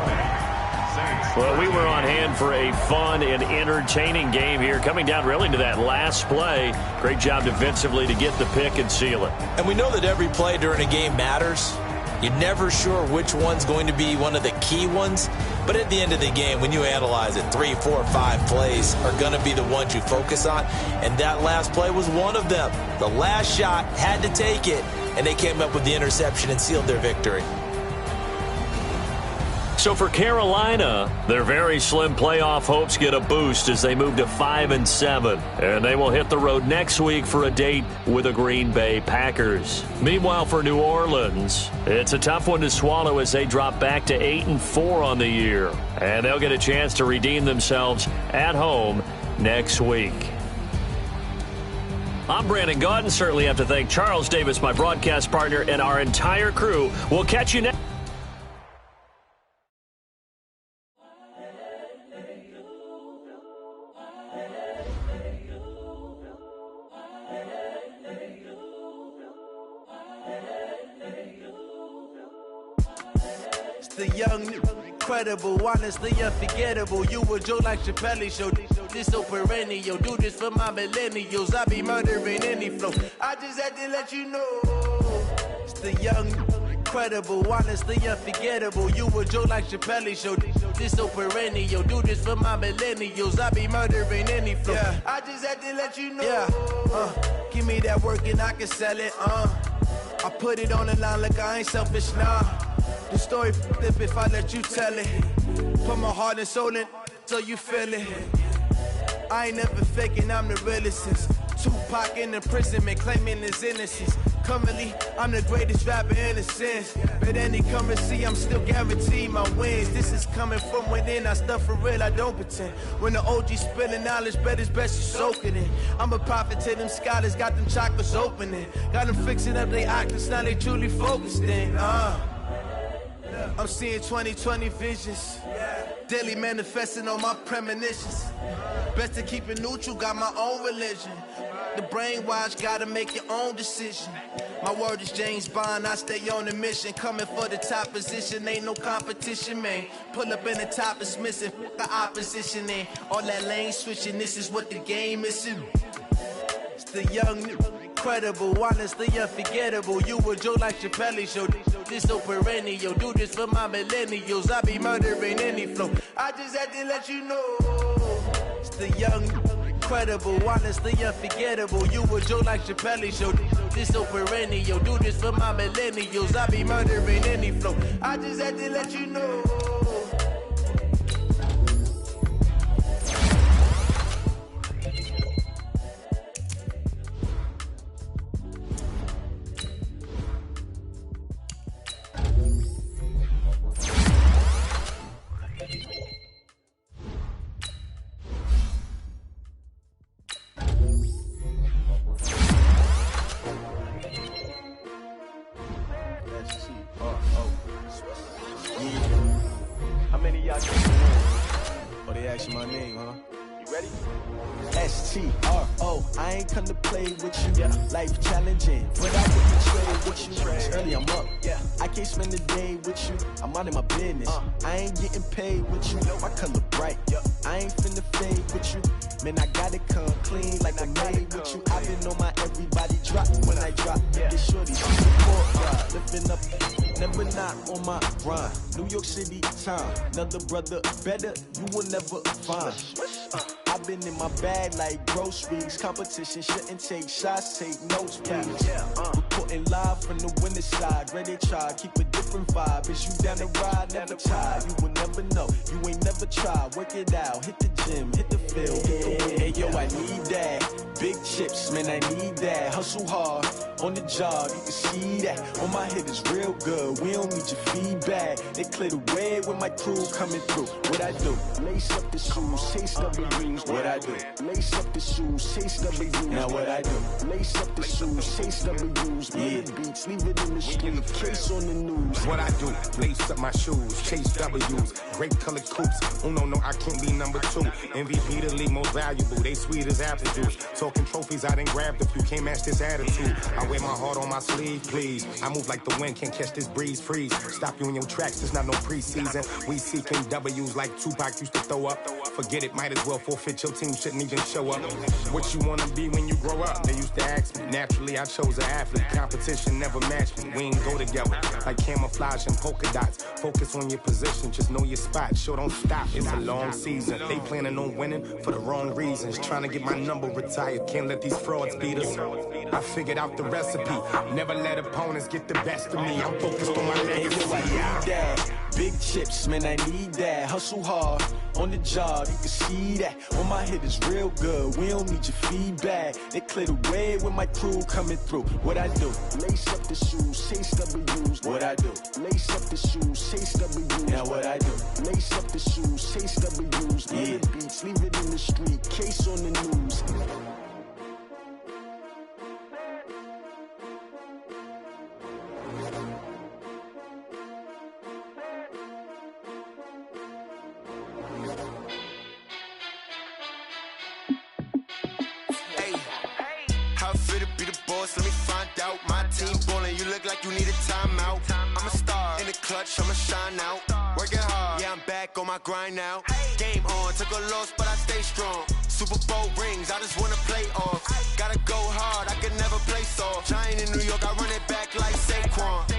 Well, we were on hand for a fun and entertaining game here. Coming down really to that last play. Great job defensively to get the pick and seal it. And we know that every play during a game matters. You're never sure which one's going to be one of the key ones. But at the end of the game, when you analyze it, 3, 4, 5 plays are going to be the ones you focus on. And that last play was one of them. The last shot had to take it, and they came up with the interception and sealed their victory. So for Carolina, their very slim playoff hopes get a boost as they move to 5-7. And they will hit the road next week for a date with the Green Bay Packers. Meanwhile, for New Orleans, it's a tough one to swallow as they drop back to 8-4 on the year. And they'll get a chance to redeem themselves at home next week. I'm Brandon Gaudin. Certainly have to thank Charles Davis, my broadcast partner, and our entire crew. We'll catch you next. The young, incredible, honestly unforgettable. You a Joe like Chappelle show. This so perennial. Do this for my millennials. I be murdering any flow. I just had to let you know. It's the young, incredible, honestly unforgettable. You a Joe like Chappelle show. This so perennial. Do this for my millennials. I be murdering any flow. Yeah. I just had to let you know. Yeah. Give me that work and I can sell it. I put it on the line like I ain't selfish, nah. The story flip if I let you tell it. Put my heart and soul in so you feel it. I ain't never faking, I'm the realest since Tupac in imprisonment, claiming his innocence. Currently, I'm the greatest rapper in a sense. But any currency, I'm still guaranteed my wins. This is coming from within, I stuff for real, I don't pretend. When the OG spilling knowledge, bet it's best you soak it in. I'm a prophet to them scholars, got them chakras opening. Got them fixing up they octaves, now they truly focused in. I'm seeing 2020 visions. Daily manifesting on my premonitions. Best to keep it neutral, got my own religion. The brainwash, gotta make your own decision. My word is James Bond, I stay on a mission. Coming for the top position, ain't no competition, man. Pull up in the top is missing, the opposition in. All that lane switching, this is what the game is in. It's the young, incredible, honestly unforgettable. You a Joe like Chappelle show. This so perennial. Do this for my millennials. I be murdering any flow. I just had to let you know. It's the young, incredible, honestly unforgettable. You a Joe like Chappelle show. This so perennial. Do this for my millennials. I be murdering any flow. I just had to let you know. My name, huh? You ready? S-T-R-O, I ain't come to play with you. Yeah. Life challenging, but I wouldn't trade with you. It's early, I'm up. Yeah. I can't spend the day with you. I'm minding my business. I ain't getting paid with you. My color bright. Yeah. I ain't finna fade with you. Man, I gotta come clean like I made with you. I've been on my everybody drop when I drop. Yeah. Get shorty, she support. Living up, never not on my grind. New York City time. Another brother better, you will never find. I've been in my bag like groceries. Competition shouldn't take shots, take notes, please. Reporting live from the winning side. Ready to try, keep a different vibe. Is you down the ride, never try. You will never know, you ain't never tried. Work it out, hit the gym, hit the field, hit the wheel. Hey yo, I need that. Big chips, man, I need that. Hustle hard, on the job, you can see that. On my hit is real good, we don't need your feedback. They clear the way with my crew coming through. What I do? Lace up the shoes, chase W's. What I do? Lace up the shoes, chase W's. Now what I do? Lace up the shoes, chase W's. Yeah, beats, leave it in the street, case on the news. What I do? Lace up my shoes, chase W's. Great colored coops. Oh no, I can't be number 2. MVP the league most valuable. They sweet as apple juice. Talking trophies, I done grabbed a few. Can't match this attitude. I wear my heart on my sleeve, please. I move like the wind, can't catch this breeze, freeze. Stop you in your tracks, it's not no preseason. We seeking W's like Tupac used to throw up. Forget it, might as well forfeit. Your team shouldn't even show up. What you wanna be when you grow up? They used to ask me. Naturally, I chose an athlete. Competition never matched me. We ain't go together like camouflage and polka dots. Focus on your position, just know your spot. Sure, don't stop, it's a long season. They planning on winning for the wrong reasons. Trying to get my number retired. Can't let these frauds beat us. I figured out the recipe. Never let opponents get the best of me. I'm focused on my legacy. I need that. Big chips, man, I need that. Hustle hard, on the job, you can see that. On my hit is real good, we don't need your feedback. They clear the way with my crew coming through. What I do? Lace up the shoes, chase W's. What I do? Lace up the shoes, chase W's. Now what I do? Lace up the shoes, chase W's. Yeah, beats, leave it in the street, case on the news. Let me find out. My team ballin', you look like you need a timeout. I'm a star in the clutch, I'ma shine out. Working hard, yeah, I'm back on my grind now. Game on, took a loss, but I stay strong. Super Bowl rings, I just wanna play off. Gotta go hard, I can never play soft. Giant in New York, I run it back like Saquon.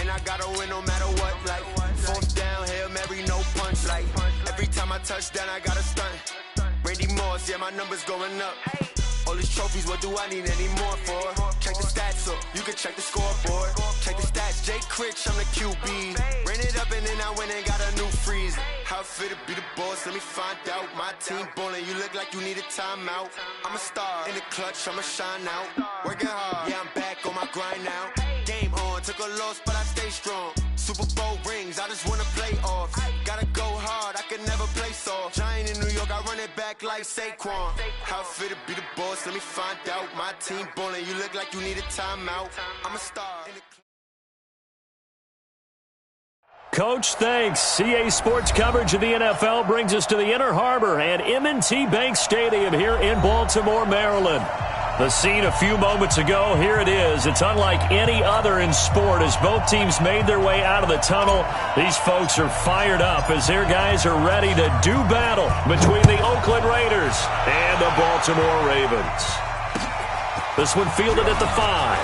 And I gotta win no matter what, like fourth down, Hail Mary, no punch. Like every time I touch down, I gotta stunt. Randy Moss, yeah, my numbers going up. All these trophies, what do I need any more for? Check the stats up, you can check the scoreboard. Check the stats, Jay Critch, I'm the QB. Ran it up and then I went and got a new freeze. How it fit to be the boss, let me find out. My team ballin', you look like you need a timeout. I'm a star in the clutch, I'ma shine out. Working hard, yeah, I'm back on my grind now. Game on, took a loss, but I stay strong. Super Bowl rings, I just wanna play off. Gotta go hard, I can never play soft. Giant in New York, I run it back like Saquon. How it fit to be the boss, let me find out. My team ballin', you look like you need a timeout. I'm a star in the Coach, thanks. CA Sports coverage of the NFL brings us to the Inner Harbor and M&T Bank Stadium here in Baltimore, Maryland. The scene a few moments ago, here it is. It's unlike any other in sport as both teams made their way out of the tunnel. These folks are fired up as their guys are ready to do battle between the Oakland Raiders and the Baltimore Ravens. This one fielded at the 5.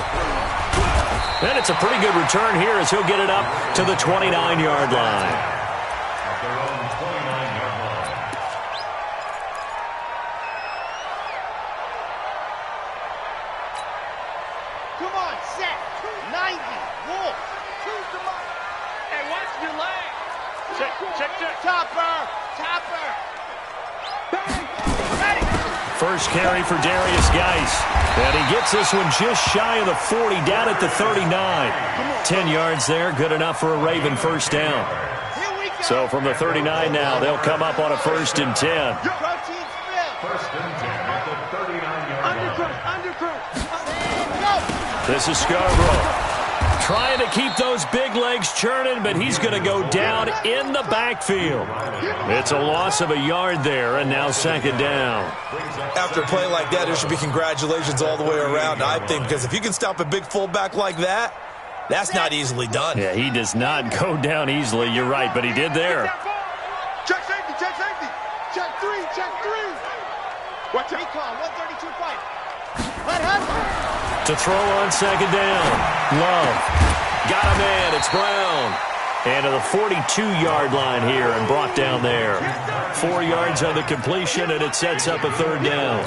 And it's a pretty good return here as he'll get it up to the 29-yard line. At their own 29-yard line. Come on, set. 90. Wolf. Choose the mark. Hey, watch your leg. Check. Topper. Bang. Ready. First carry for Darius Geis. And he gets this one just shy of the 40, down at the 39. 10 yards there, good enough for a Raven first down. So from the 39 now, they'll come up on a 1st and 10. First and 10 at the 39-yard line. This is Scarborough. Trying to keep those big legs churning, but he's going to go down in the backfield. It's a loss of a yard there, and now 2nd down. After a play like that, there should be congratulations all the way around, I think, because if you can stop a big fullback like that, that's not easily done. Yeah, he does not go down easily. You're right, but he did there. Check safety. Check 3. Watch out. Recon, 132 fight. Let him. To throw on 2nd down. Love. Got a man. It's Brown. And to the 42-yard line here and brought down there. 4 yards on the completion, and it sets up a third down.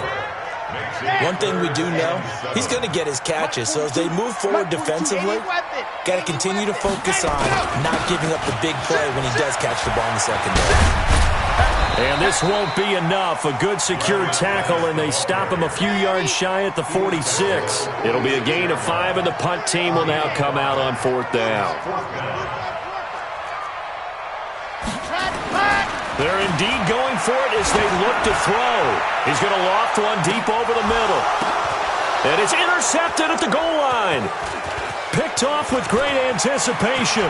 One thing we do know, he's going to get his catches. So as they move forward defensively, got to continue to focus on not giving up the big play when he does catch the ball in the secondary. And this won't be enough. A good secure tackle, and they stop him a few yards shy at the 46. It'll be a gain of 5, and the punt team will now come out on 4th down. They're indeed going for it as they look to throw. He's going to loft one deep over the middle. And it's intercepted at the goal line. Picked off with great anticipation.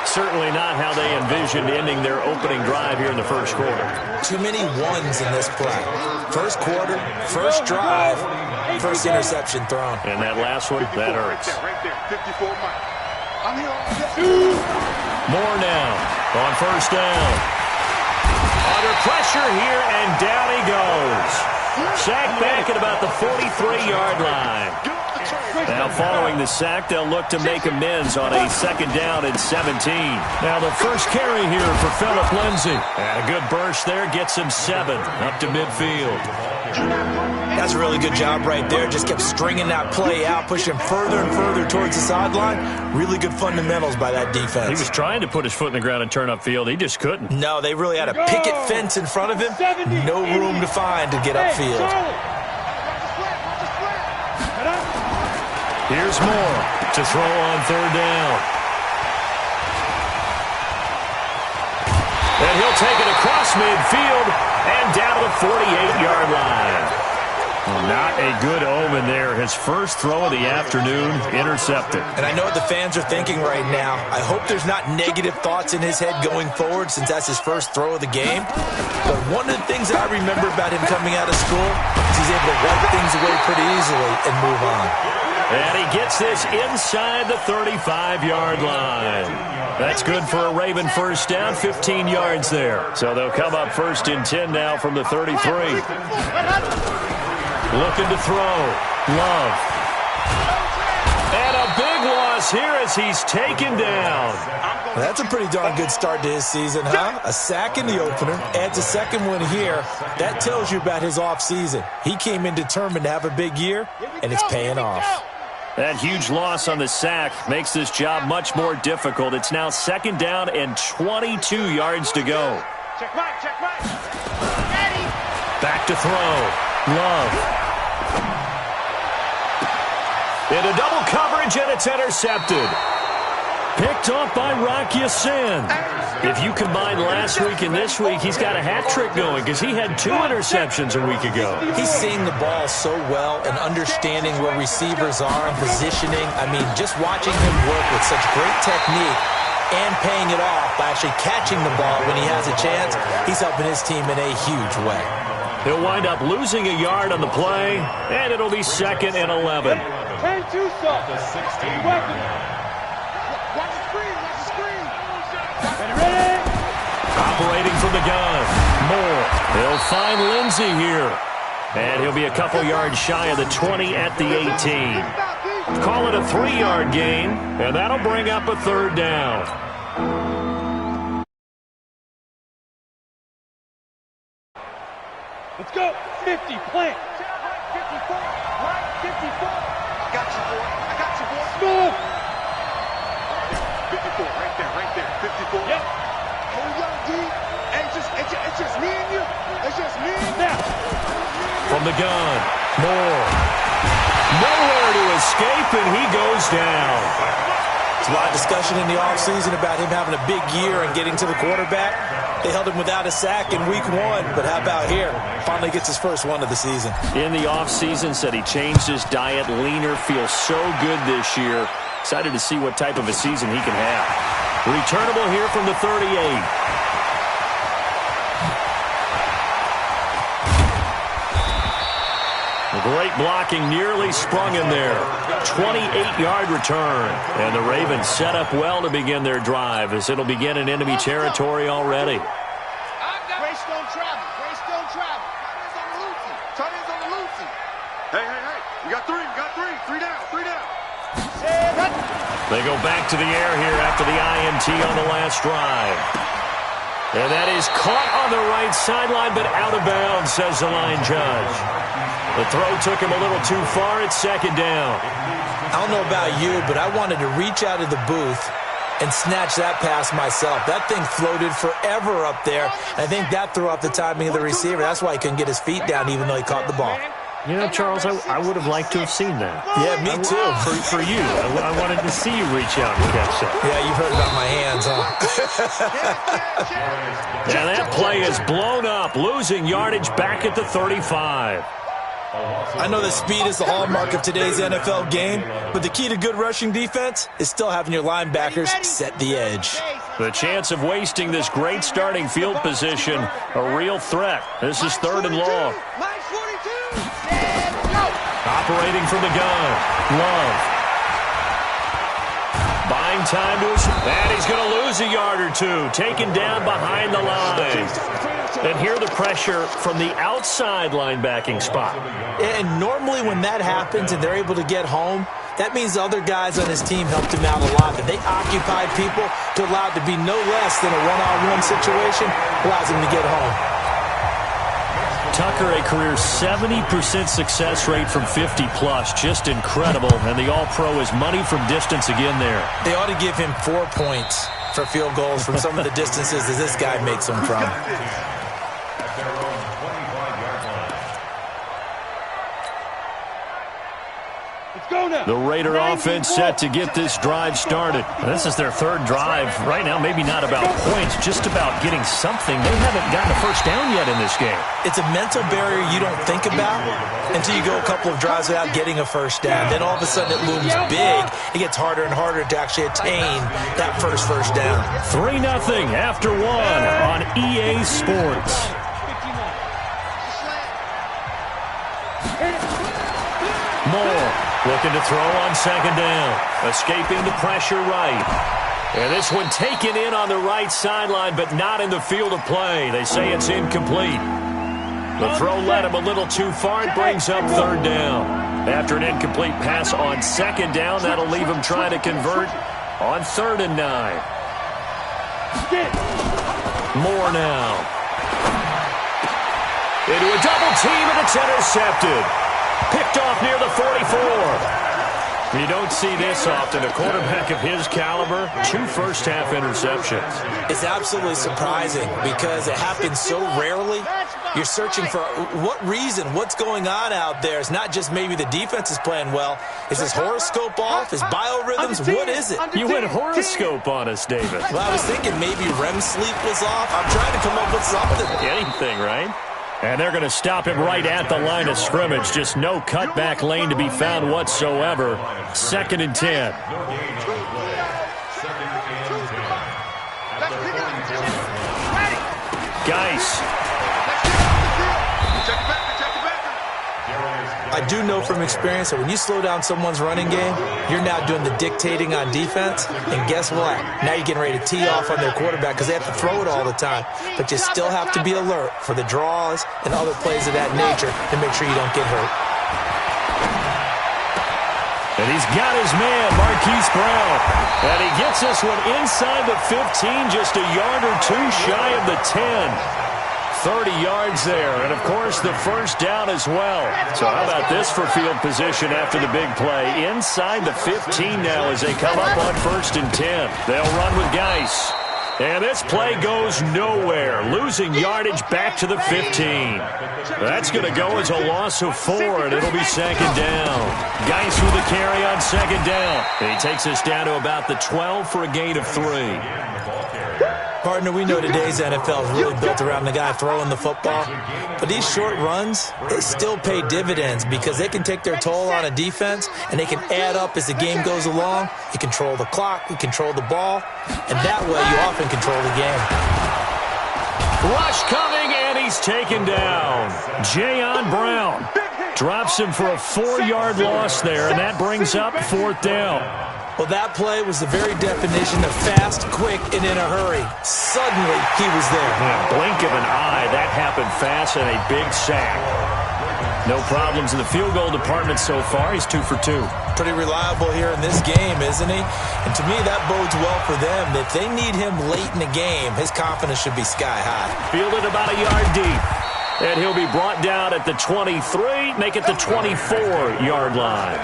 Certainly not how they envisioned ending their opening drive here in the first quarter. Too many ones in this play. First quarter, first drive, first interception thrown. And that last one, that hurts. Right there, 54 Mike. I'm here all day. More now on first down. Under pressure here, and down he goes. Sacked back at about the 43-yard line. Now following the sack, they'll look to make amends on a 2nd down and 17. Now the first carry here for Phillip Lindsay. And a good burst there gets him 7 up to midfield. That's a really good job right there. Just kept stringing that play out, pushing further and further towards the sideline. Really good fundamentals by that defense. He was trying to put his foot in the ground and turn upfield. He just couldn't. No, they really had a picket fence in front of him. No room to find to get upfield. Here's Moore to throw on 3rd down. And he'll take it across midfield and down to the 48-yard line. Not a good omen there. His first throw of the afternoon, intercepted. And I know what the fans are thinking right now. I hope there's not negative thoughts in his head going forward since that's his first throw of the game. But one of the things that I remember about him coming out of school is he's able to wipe things away pretty easily and move on. And he gets this inside the 35-yard line. That's good for a Raven first down, 15 yards there. So they'll come up 1st and 10 now from the 33. Looking to throw. Love. And a big loss here as he's taken down. That's a pretty darn good start to his season, huh? A sack in the opener, adds a 2nd one here. That tells you about his offseason. He came in determined to have a big year, and it's paying off. That huge loss on the sack makes this job much more difficult. It's now 2nd down and 22 yards to go. Check right, check right. Back to throw. Love. Into double coverage, and it's intercepted. Picked off by Rock Ya-Sin. If you combine last week and this week, he's got a hat trick going because he had 2 interceptions a week ago. He's seeing the ball so well and understanding where receivers are and positioning. I mean, just watching him work with such great technique and paying it off by actually catching the ball when he has a chance, he's helping his team in a huge way. He'll wind up losing a yard on the play, and it'll be 2nd and 11. Turn too soft. Watch the screen. Ready? Operating from the gun. Moore. He'll find Lindsay here. And he'll be a couple yards shy of the 20 at the 18. Call it a 3-yard gain, and that'll bring up a 3rd down. Let's go. 50, plant. 54, right, 54. I got you, boy. Smooth. 54, right there. 54. Yep. Hold on, D. It's just me and you. It's just me and you. Now. From the gun, Moore. Nowhere to escape, and he goes down. There's a lot of discussion in the offseason about him having a big year and getting to the quarterback. They held him without a sack in week 1, but how about here? Finally gets his first one of the season. In the offseason, said he changed his diet, leaner, feels so good this year. Excited to see what type of a season he can have. Returnable here from the 38. Great blocking, nearly sprung him there. 28-yard return. And the Ravens set up well to begin their drive as it'll begin in enemy territory already. Grace don't travel. Tight ends on the Lucy. Hey. We got three. Three down. They go back to the air here after the INT on the last drive. And that is caught on the right sideline, but out of bounds, says the line judge. The throw took him a little too far. It's second down. I don't know about you, but I wanted to reach out of the booth and snatch that pass myself. That thing floated forever up there. I think that threw off the timing of the receiver. That's why he couldn't get his feet down even though he caught the ball. You know, Charles, I would have liked to have seen that. Yeah, me too. For you. I wanted to see you reach out and catch that. Yeah, you've heard about my hands, huh? Yeah, that play is blown up, losing yardage back at the 35. I know that speed is the hallmark of today's NFL game, but the key to good rushing defense is still having your linebackers set the edge. The chance of wasting this great starting field position, a real threat. This is 3rd and long. Operating from the gun, Love. Buying time to his, and he's going to lose a yard or two, taken down behind the line. And here the pressure from the outside linebacking spot. And normally when that happens and they're able to get home, that means the other guys on his team helped him out a lot. That they occupied people to allow it to be no less than a one-on-one situation, allows him to get home. Tucker, a career 70% success rate from 50+. Just incredible. And the All-Pro is money from distance again there. They ought to give him 4 points for field goals from some of the distances that this guy makes them from. The Raider offense set to get this drive started. This is their 3rd drive. Right now, maybe not about points, just about getting something. They haven't gotten a first down yet in this game. It's a mental barrier you don't think about until you go a couple of drives without getting a first down. Then all of a sudden it looms big. It gets harder and harder to actually attain that first down. 3-0 after 1 on EA Sports. Moore. Looking to throw on 2nd down. Escaping the pressure right. And this one taken in on the right sideline, but not in the field of play. They say it's incomplete. The throw led him a little too far. It brings up 3rd down. After an incomplete pass on 2nd down, that'll leave him trying to convert on 3rd and 9. More now. Into a double team, and it's intercepted. Picked off near the 44. You don't see this often. A quarterback of his caliber, 2 first-half interceptions. It's absolutely surprising because it happens so rarely. You're searching for what reason, what's going on out there. It's not just maybe the defense is playing well. Is his horoscope off? His biorhythms? What is it? You went horoscope on us, David. Well, I was thinking maybe REM sleep was off. I'm trying to come up with something. Anything, right? And they're going to stop him right at the line of scrimmage. Just no cutback lane to be found whatsoever. 2nd and 10. Geis. I do know from experience that when you slow down someone's running game, you're now doing the dictating on defense. And guess what? Now you're getting ready to tee off on their quarterback because they have to throw it all the time. But you still have to be alert for the draws and other plays of that nature to make sure you don't get hurt. And he's got his man, Marquise Brown. And he gets this one inside the 15, just a yard or two shy of the 10. 30 yards there, and of course the first down as well. So how about this for field position after the big play? Inside the 15 now as they come up on 1st and 10. They'll run with Geis. And this play goes nowhere, losing yardage back to the 15. That's going to go as a loss of 4, and it'll be 2nd down. Geis with a carry on 2nd down. And he takes us down to about the 12 for a gain of 3. Partner, we know today's NFL is really built around the guy throwing the football. But these short runs, they still pay dividends because they can take their toll on a defense and they can add up as the game goes along. You control the clock, you control the ball, and that way you often control the game. Rush coming, and he's taken down. Jayon Brown drops him for a 4-yard loss there, and that brings up 4th down. Well, that play was the very definition of fast, quick, and in a hurry. Suddenly, he was there. Yeah, blink of an eye, that happened fast and a big sack. No problems in the field goal department so far. He's 2 for 2. Pretty reliable here in this game, isn't he? And to me, that bodes well for them. If they need him late in the game, his confidence should be sky high. Fielded about a yard deep. And he'll be brought down at the 23, make it the 24-yard line.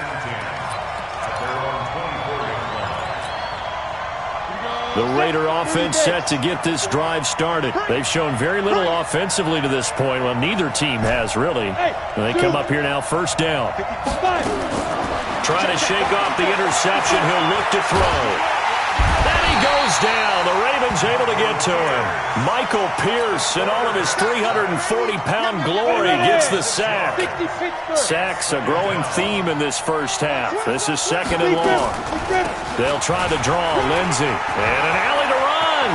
The Raider offense set to get this drive started. They've shown very little offensively to this point. Well, neither team has, really. And they come up here now, first down. Trying to shake off the interception. He'll look to throw. And he goes down. The Ravens able to get to him. Michael Pierce, in all of his 340-pound glory, gets the sack. Sacks a growing theme in this first half. This is second and long. They'll try to draw Lindsey. And an alley to run.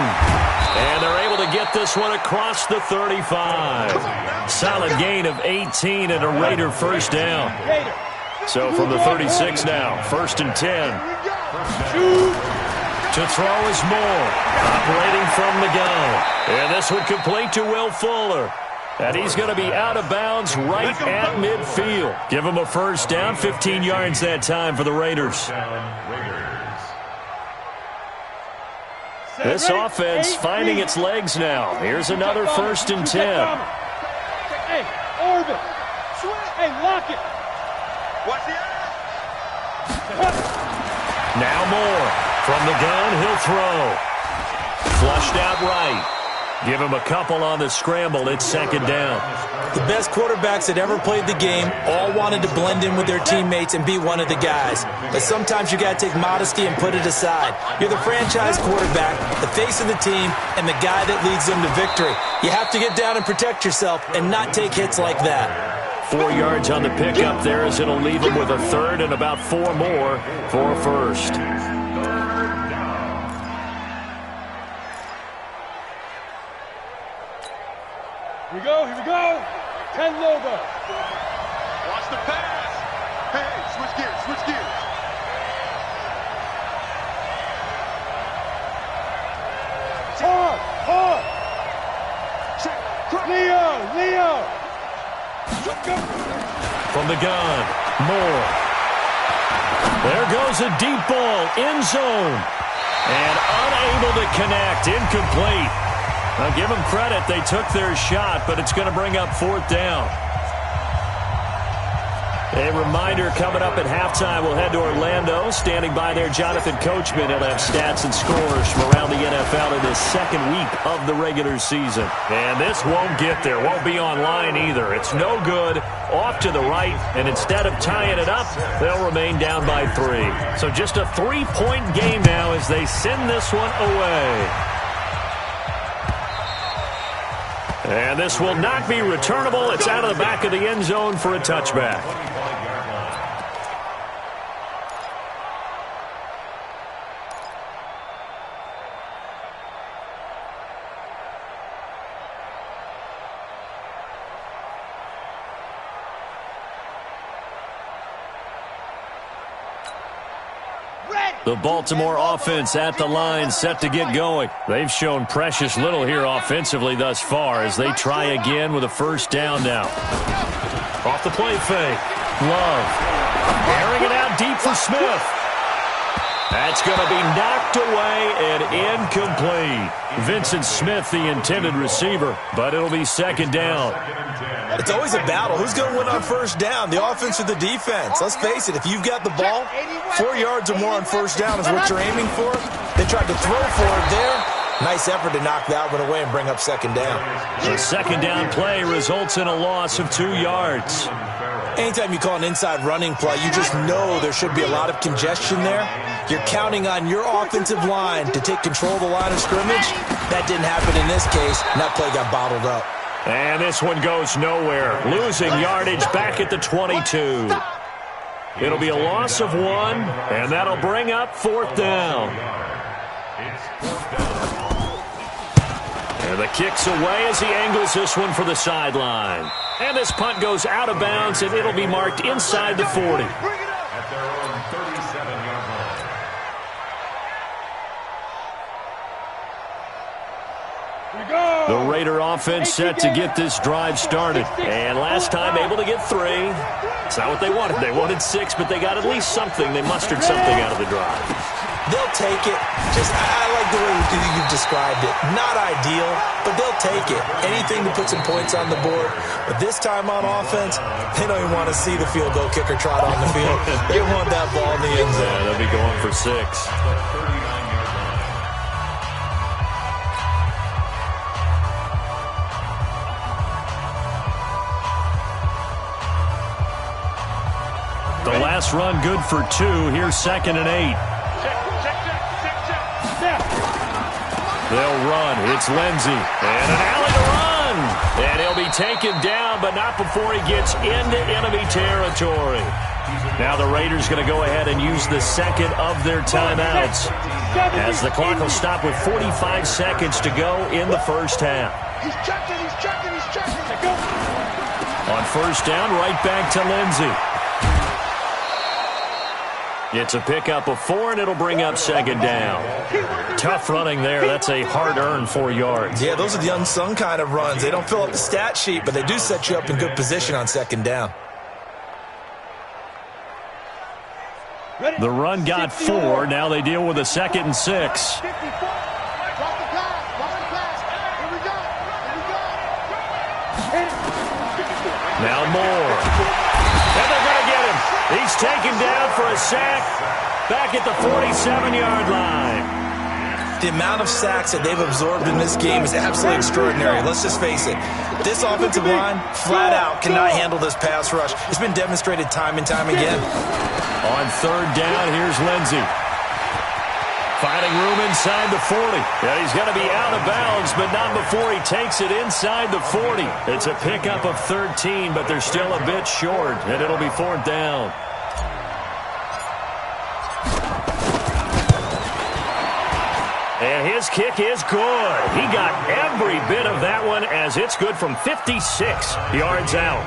And they're able to get this one across the 35. Solid gain of 18 and a Raider first down. So from the 36 now, first and 10. To throw is Moore, operating from the gun. And this one complete to Will Fuller. And he's going to be out of bounds right at midfield. Give him a first down, 15 yards that time for the Raiders. This offense finding its legs now. Here's another first and 10. Hey, Orbit. Hey, lock it. Watch the Now Moore. From the gun, he'll throw. Flushed out right. Give him a couple on the scramble. It's second down. The best quarterbacks that ever played the game all wanted to blend in with their teammates and be one of the guys. But sometimes you got to take modesty and put it aside. You're the franchise quarterback, the face of the team, and the guy that leads them to victory. You have to get down and protect yourself and not take hits like that. 4 yards on the pickup there as it'll leave him with a third and about 4 more for a first. Here we go. 10 logo. Watch the pass. Hey, switch gears. Hard. Leo. From the gun, Moore. There goes a deep ball, end zone. And unable to connect, incomplete. Now, give them credit. They took their shot, but it's going to bring up fourth down. A reminder, coming up at halftime, we'll head to Orlando. Standing by there, Jonathan Coachman. He'll have stats and scores from around the NFL in this second week of the regular season. And this won't get there. Won't be online either. It's no good. Off to the right, and instead of tying it up, they'll remain down by 3. So just a 3-point game now as they send this one away. And this will not be returnable. It's out of the back of the end zone for a touchback. The Baltimore offense at the line, set to get going. They've shown precious little here offensively thus far as they try again with a first down now. Off the play fake. Love. Airing it out deep for Smith. That's going to be knocked away and incomplete. Vincent Smith, the intended receiver, but it'll be second down. It's always a battle. Who's going to win on first down, the offense or the defense? Let's face it, if you've got the ball, 4 yards or more on first down is what you're aiming for. They tried to throw for it there. Nice effort to knock that one away and bring up second down. The second down play results in a loss of 2 yards. Anytime you call an inside running play, you just know there should be a lot of congestion there. You're counting on your offensive line to take control of the line of scrimmage. That didn't happen in this case, and that play got bottled up. And this one goes nowhere. Losing yardage back at the 22. It'll be a loss of 1, and that'll bring up fourth down. And the kick's away as he angles this one for the sideline. And this punt goes out of bounds, and it'll be marked inside the 40. At their own 37-yard line. The Raider offense set to get this drive started. And last time able to get 3. It's not what they wanted. They wanted 6, but they got at least something. They mustered something out of the drive. They'll take it. I like the way you've described it. Not ideal, but they'll take it. Anything to put some points on the board. But this time on offense, they don't even want to see the field goal kicker trot on the field. They want that ball in the end zone. Yeah, they'll be going for 6. The last run good for 2. Here's 2nd and 8. They'll run. It's Lindsey. And an alley to run. And he'll be taken down, but not before he gets into enemy territory. Now the Raiders going to go ahead and use the second of their timeouts, as the clock will stop with 45 seconds to go in the first half. He's checking. On first down, right back to Lindsey. It's a pickup of 4, and it'll bring up 2nd down. Tough running there. That's a hard-earned 4 yards. Yeah, those are the unsung kind of runs. They don't fill up the stat sheet, but they do set you up in good position on 2nd down. The run got 4. Now they deal with a 2nd and 6. Now Moore. And they're going to get him. He's taken down for a sack back at the 47-yard line. The amount of sacks that they've absorbed in this game is absolutely extraordinary. Let's just face it. This offensive line, flat out, cannot handle this pass rush. It's been demonstrated time and time again. On 3rd down, here's Lindsey. Finding room inside the 40. Yeah, he's going to be out of bounds, but not before he takes it inside the 40. It's a pickup of 13, but they're still a bit short, and it'll be 4th down. And his kick is good. He got every bit of that one, as it's good from 56 yards out.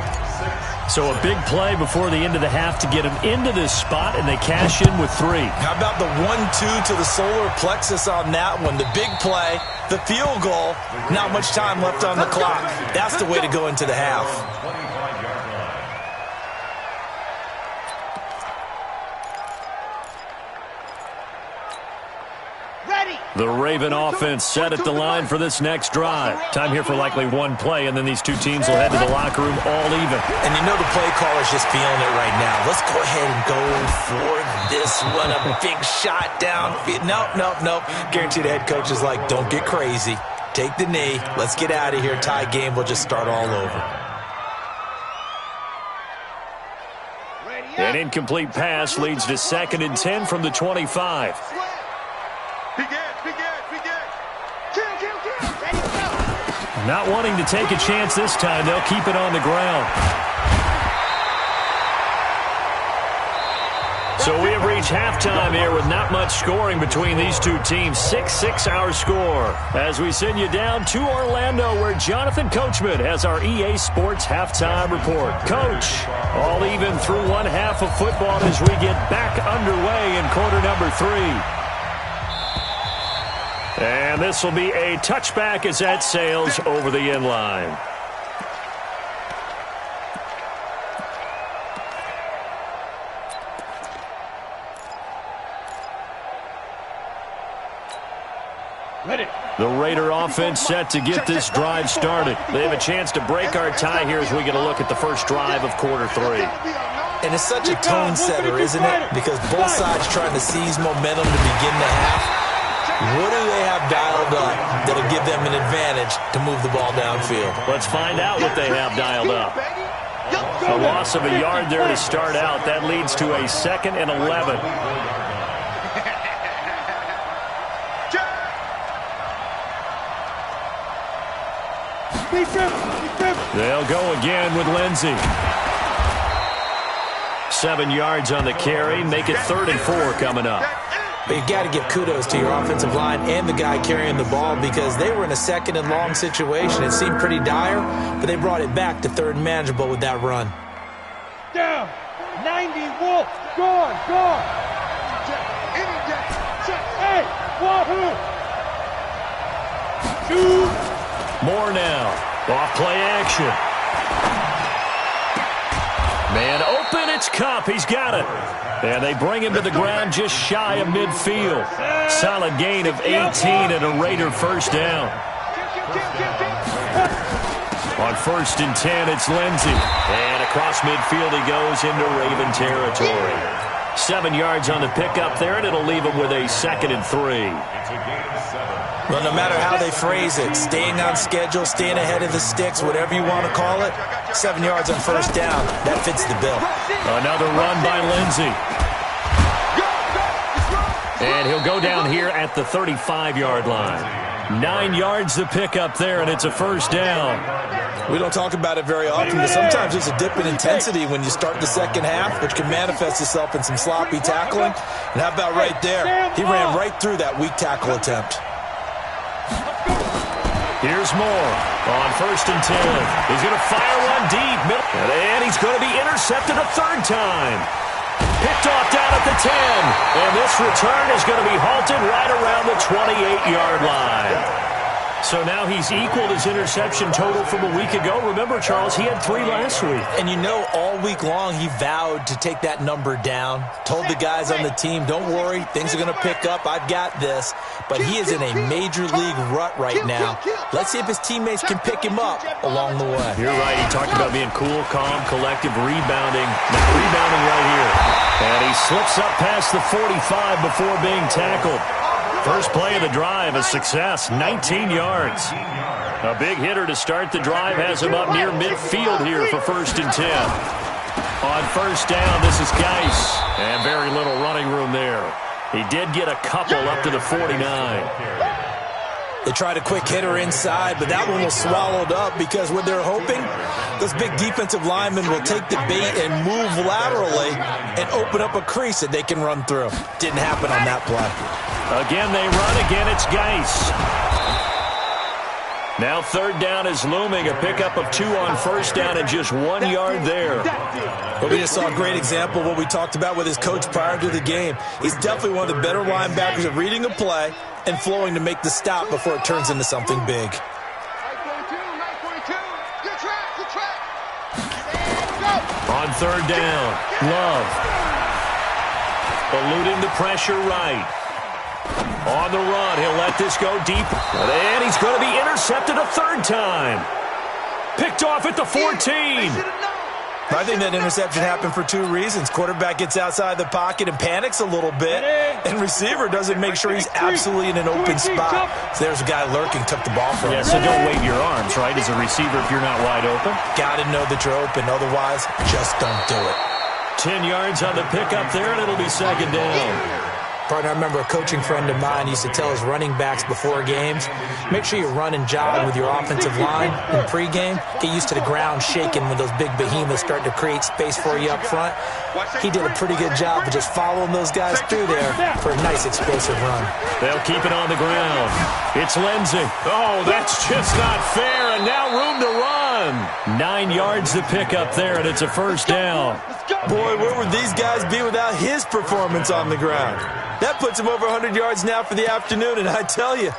So a big play before the end of the half to get him into this spot, and they cash in with 3. How about the 1-2 to the solar plexus on that one? The big play, the field goal, not much time left on the clock. That's the way to go into the half. The Raven offense set at the line for this next drive. Time here for likely 1 play, and then these 2 teams will head to the locker room all even. And you know the play caller's just feeling it right now. Let's go ahead and go for this one. A big shot down. Nope. Guaranteed the head coach is like, don't get crazy. Take the knee. Let's get out of here. Tie game. We'll just start all over. An incomplete pass leads to 2nd and 10 from the 25. Not wanting to take a chance this time, they'll keep it on the ground. So we have reached halftime here with not much scoring between these 2 teams. 6-6 our score. As we send you down to Orlando, where Jonathan Coachman has our EA Sports halftime report. Coach, all even through 1 half of football as we get back underway in quarter number 3. And this will be a touchback as that sails over the end line. The Raider offense set to get this drive started. They have a chance to break our tie here as we get a look at the first drive of quarter 3. And it's such a tone setter, isn't it? Because both sides trying to seize momentum to begin the half. What do they have dialed up that'll give them an advantage to move the ball downfield? Let's find out what they have dialed up. A loss of a yard there to start out. That leads to a 2nd and 11. They'll go again with Lindsey. 7 yards on the carry. Make it 3rd and 4 coming up. But you've got to give kudos to your offensive line and the guy carrying the ball, because they were in a 2nd and long situation. It seemed pretty dire, but they brought it back to 3rd and manageable with that run. Down. 90, Wolf. Gone. Hey, Wahoo. 2. More now. Off play action. Man open, it's Cup. He's got it. And they bring him to the ground just shy of midfield. Solid gain of 18 and a Raider first down. On 1st and 10, it's Lindsey. And across midfield he goes into Raven territory. 7 yards on the pickup there, and it'll leave him with a 2nd and 3. Well, no matter how they phrase it, staying on schedule, staying ahead of the sticks, whatever you want to call it, 7 yards on first down, that fits the bill. Another run by Lindsey. And he'll go down here at the 35-yard line. 9 yards to pick up there, and it's a first down. We don't talk about it very often, but sometimes there's a dip in intensity when you start the second half, which can manifest itself in some sloppy tackling. And how about right there? He ran right through that weak tackle attempt. Here's Moore on 1st and 10. He's going to fire one deep. And he's going to be intercepted a 3rd time. Picked off down at the 10. And this return is going to be halted right around the 28-yard line. So now he's equaled his interception total from a week ago. Remember, Charles, he had 3 last week. And you know, all week long he vowed to take that number down. Told the guys on the team, don't worry, things are going to pick up. I've got this. But he is in a major league rut right now. Let's see if his teammates can pick him up along the way. You're right. He talked about being cool, calm, collective, rebounding. Rebounding right here. And he slips up past the 45 before being tackled. First play of the drive, a success, 19 yards. A big hitter to start the drive has him up near midfield here for 1st and 10. On first down, this is Geis, and very little running room there. He did get a couple up to the 49. They tried a quick hitter inside, but that one was swallowed up because what they're hoping, those big defensive linemen will take the bait and move laterally and open up a crease that they can run through. Didn't happen on that play. Again, they run. Again, it's Geis. Now 3rd down is looming. A pickup of 2 on first down and just 1 yard there. But we just saw a great example of what we talked about with his coach prior to the game. He's definitely one of the better linebackers at reading a play and flowing to make the stop before it turns into something big. On 3rd down, Love. Eluding the pressure right. On the run, he'll let this go deep. And he's going to be intercepted a 3rd time. Picked off at the 14. I think that interception happened for 2 reasons. Quarterback gets outside the pocket and panics a little bit, and receiver doesn't make sure he's absolutely in an open spot. So there's a guy lurking, took the ball from him. Yeah, so don't wave your arms, right, as a receiver if you're not wide open. Got to know that you're open. Otherwise, just don't do it. 10 yards on the pickup there, and it'll be 2nd down. Partner, I remember a coaching friend of mine used to tell his running backs before games, make sure you run and jog with your offensive line in pregame. Get used to the ground shaking when those big behemoths start to create space for you up front. He did a pretty good job of just following those guys through there for a nice explosive run. They'll keep it on the ground. It's Lindsey. Oh, that's just not fair, and now room to run. 9 yards to pick up there, and it's a first down. Boy, where would these guys be without his performance on the ground? That puts him over 100 yards now for the afternoon, and I tell you,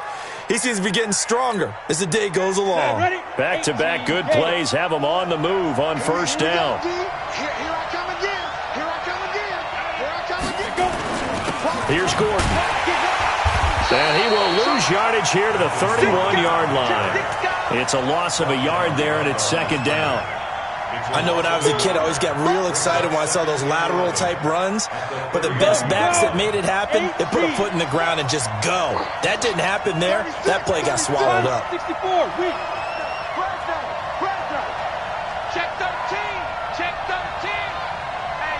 he seems to be getting stronger as the day goes along. Back-to-back good plays have him on the move on first down. Here's Gordon. And he will lose yardage here to the 31-yard line. It's a loss of a yard there, and it's 2nd down. I know when I was a kid, I always got real excited when I saw those lateral-type runs. But the best backs that made it happen, they put a foot in the ground and just go. That didn't happen there. That play got swallowed up. 64, check 13, check 13. Hey,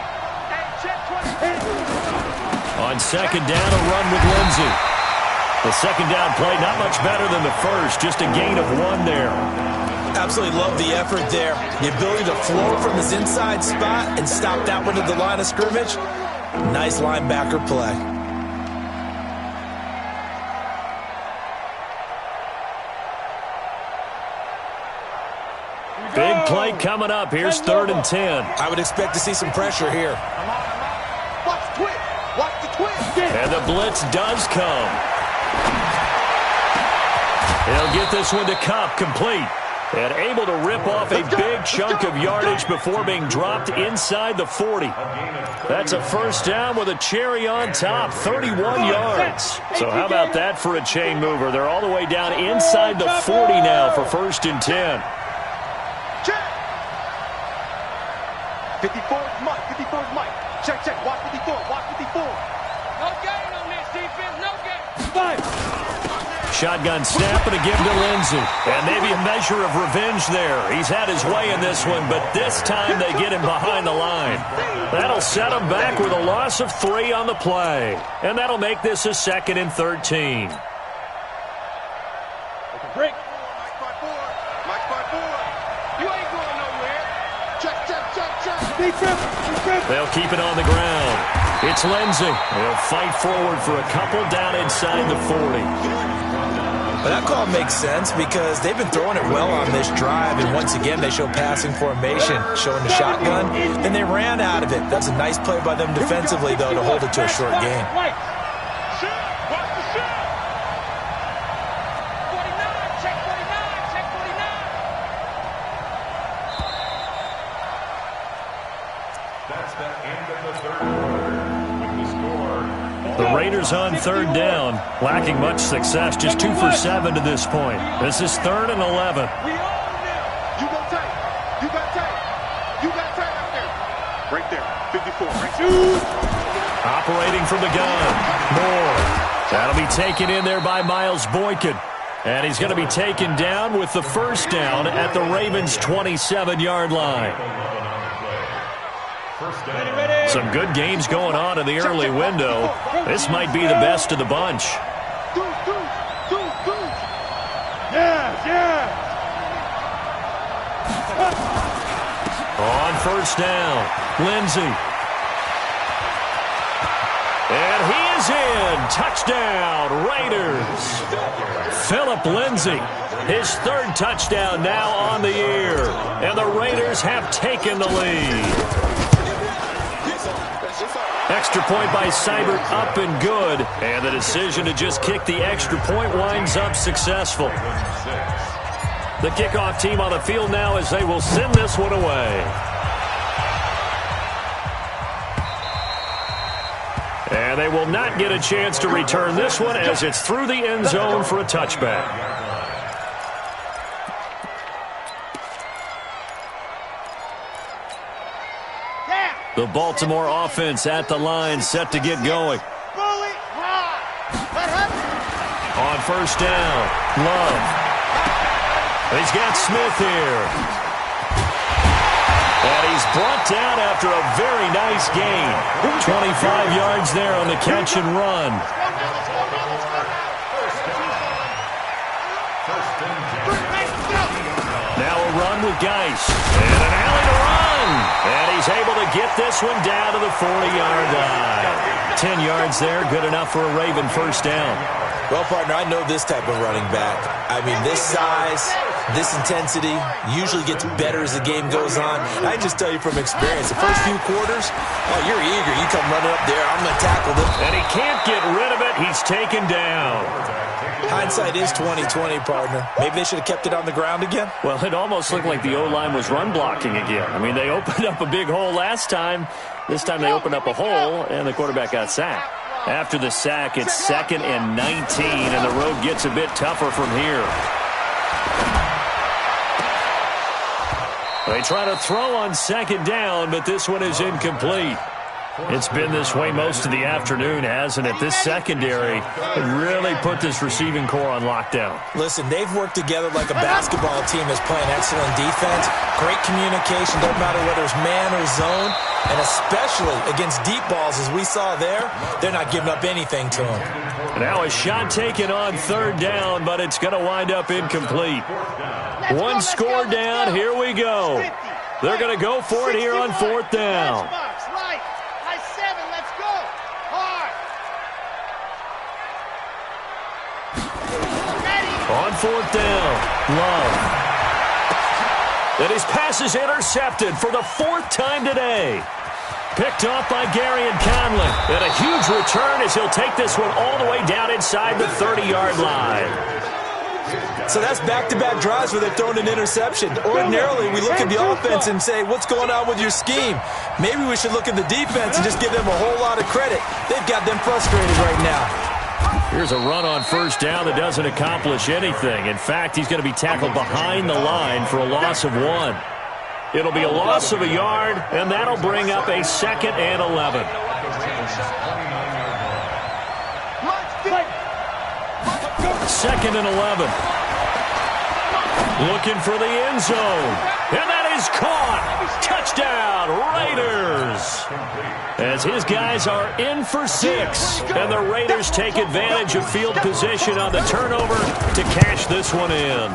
check 20. On 2nd down, a run with Lindsey. The 2nd down play, not much better than the first, just a gain of 1 there. Absolutely love the effort there. The ability to flow from his inside spot and stop that one at the line of scrimmage. Nice linebacker play. Big play coming up. Here's 3rd and 10. I would expect to see some pressure here. Watch the twist. Watch the twist. And the blitz does come. He'll get this one to Cup, complete. And able to rip off a big chunk of yardage before being dropped inside the 40. That's a first down with a cherry on top, 31 yards. So how about that for a chain mover? They're all the way down inside the 40 now for 1st and 10. 54 is Mike. 54 is Mike. Check, check. Watch 54. Watch 54. No gain on this defense. No gain. Shotgun snap and a give to Lindsey. And maybe a measure of revenge there. He's had his way in this one, but this time they get him behind the line. That'll set him back with a loss of 3 on the play. And that'll make this a 2nd and 13. Break. Mike by 4. Mike by 4. You ain't going nowhere. Check, check, check, check. Defense. They'll keep it on the ground. It's Lindsey. They'll fight forward for a couple down inside the 40. But that call makes sense because they've been throwing it well on this drive, and once again they show passing formation, showing the shotgun, and they ran out of it. That's a nice play by them defensively, though, to hold it to a short gain. That's the end of the third quarter. With the score. The Raiders on 3rd down, lacking much success, just 2 for 7 to this point. This is 3rd and 11. We all now. You go tight. You got tight. You got tight right there. Right there. 54. Right there. Operating from the gun. Moore. That'll be taken in there by Miles Boykin. And he's going to be taken down with the first down at the Ravens' 27-yard line. Some good games going on in the early window. This might be the best of the bunch. On first down, Lindsey. And he is in. Touchdown, Raiders. Philip Lindsey, his 3rd touchdown now on the year. And the Raiders have taken the lead. Extra point by Seibert up and good. And the decision to just kick the extra point winds up successful. The kickoff team on the field now as they will send this one away. And they will not get a chance to return this one as it's through the end zone for a touchback. The Baltimore offense at the line, set to get going. On first down, Love. He's got Smith here. And he's brought down after a very nice gain. 25 yards there on the catch and run. Now a run with Geis. And an alley to run. And he's able to get this one down to the 40-yard line. 10 yards there, good enough for a Raven first down. Well, partner, I know this type of running back. I mean, this size, this intensity usually gets better as the game goes on. I just tell you from experience, the first few quarters, oh, you're eager. You come running up there, I'm going to tackle them. And he can't get rid of it. He's taken down. Hindsight is 20/20, partner. Maybe they should have kept it on the ground again. Well, it almost looked like the O-line was run blocking again. I mean, they opened up a big hole last time. This time they opened up a hole, and the quarterback got sacked. After the sack, it's 2nd and 19, and the road gets a bit tougher from here. They try to throw on 2nd down, but this one is incomplete. It's been this way most of the afternoon, hasn't it? This secondary really put this receiving core on lockdown. Listen, they've worked together like a basketball team that's playing excellent defense. Great communication, don't matter whether it's man or zone. And especially against deep balls, as we saw there, they're not giving up anything to them. Now a shot taken on 3rd down, but it's going to wind up incomplete. One score down, here we go. They're going to go for it here on 4th down. On 4th down, Love. And his pass is intercepted for the 4th time today. Picked off by Gary and Conley. And a huge return as he'll take this one all the way down inside the 30-yard line. So that's back-to-back drives where they've thrown an interception. Ordinarily, we look at the offense and say, what's going on with your scheme? Maybe we should look at the defense and just give them a whole lot of credit. They've got them frustrated right now. Here's a run on first down that doesn't accomplish anything. In fact, he's going to be tackled behind the line for a loss of 1. It'll be a loss of a yard, and that'll bring up a 2nd and 11. Second and 11. Looking for the end zone. And that is caught. Touchdown, Raiders. As his guys are in for 6. And the Raiders take advantage of field position on the turnover to cash this one in.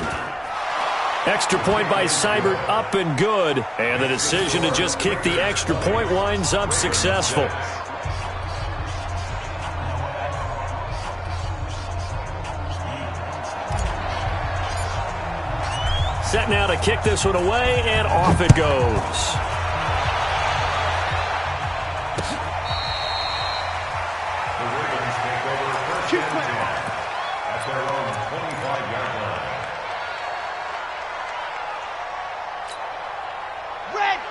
Extra point by Seibert up and good. And the decision to just kick the extra point winds up successful. Set now to kick this one away, and off it goes. The Ravens take over first and 10 at their own 25-yard line.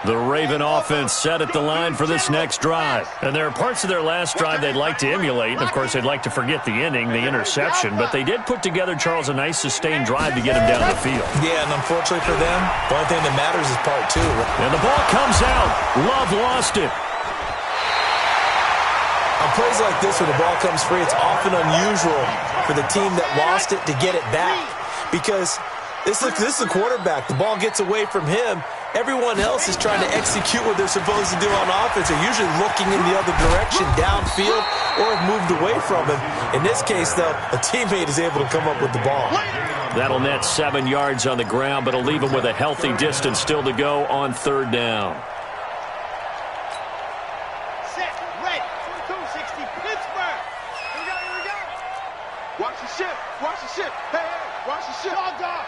The Raven offense set at the line for this next drive. And there are parts of their last drive they'd like to emulate. And, of course, they'd like to forget the ending, the interception. But they did put together, Charles, a nice sustained drive to get him down the field. Yeah, and unfortunately for them, the only thing that matters is part 2. And the ball comes out. Love lost it. On plays like this where the ball comes free, it's often unusual for the team that lost it to get it back. Because this is a quarterback. The ball gets away from him. Everyone else is trying to execute what they're supposed to do on offense. They're usually looking in the other direction, downfield, or have moved away from him. In this case, though, a teammate is able to come up with the ball. That'll net 7 yards on the ground, but it'll leave him with a healthy distance still to go on 3rd down. Set, ready, 260, Pittsburgh. Here we go. Watch the ship. Watch the ship. Hey, watch the ship. All gone.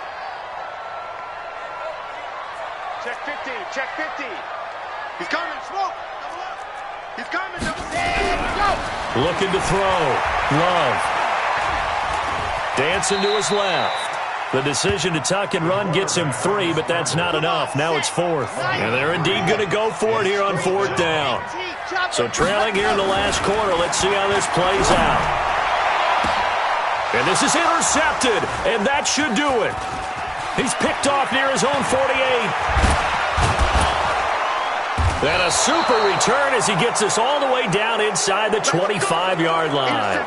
Check 50. Check 50. He's coming. Smoke. Double up. He's coming. Double go. Looking to throw. Love. Dancing to his left. The decision to tuck and run gets him 3, but that's not enough. Now it's 4th. And they're indeed going to go for it here on 4th down. So trailing here in the last quarter. Let's see how this plays out. And this is intercepted, and that should do it. He's picked off near his own 48. And a super return as he gets us all the way down inside the 25-yard line.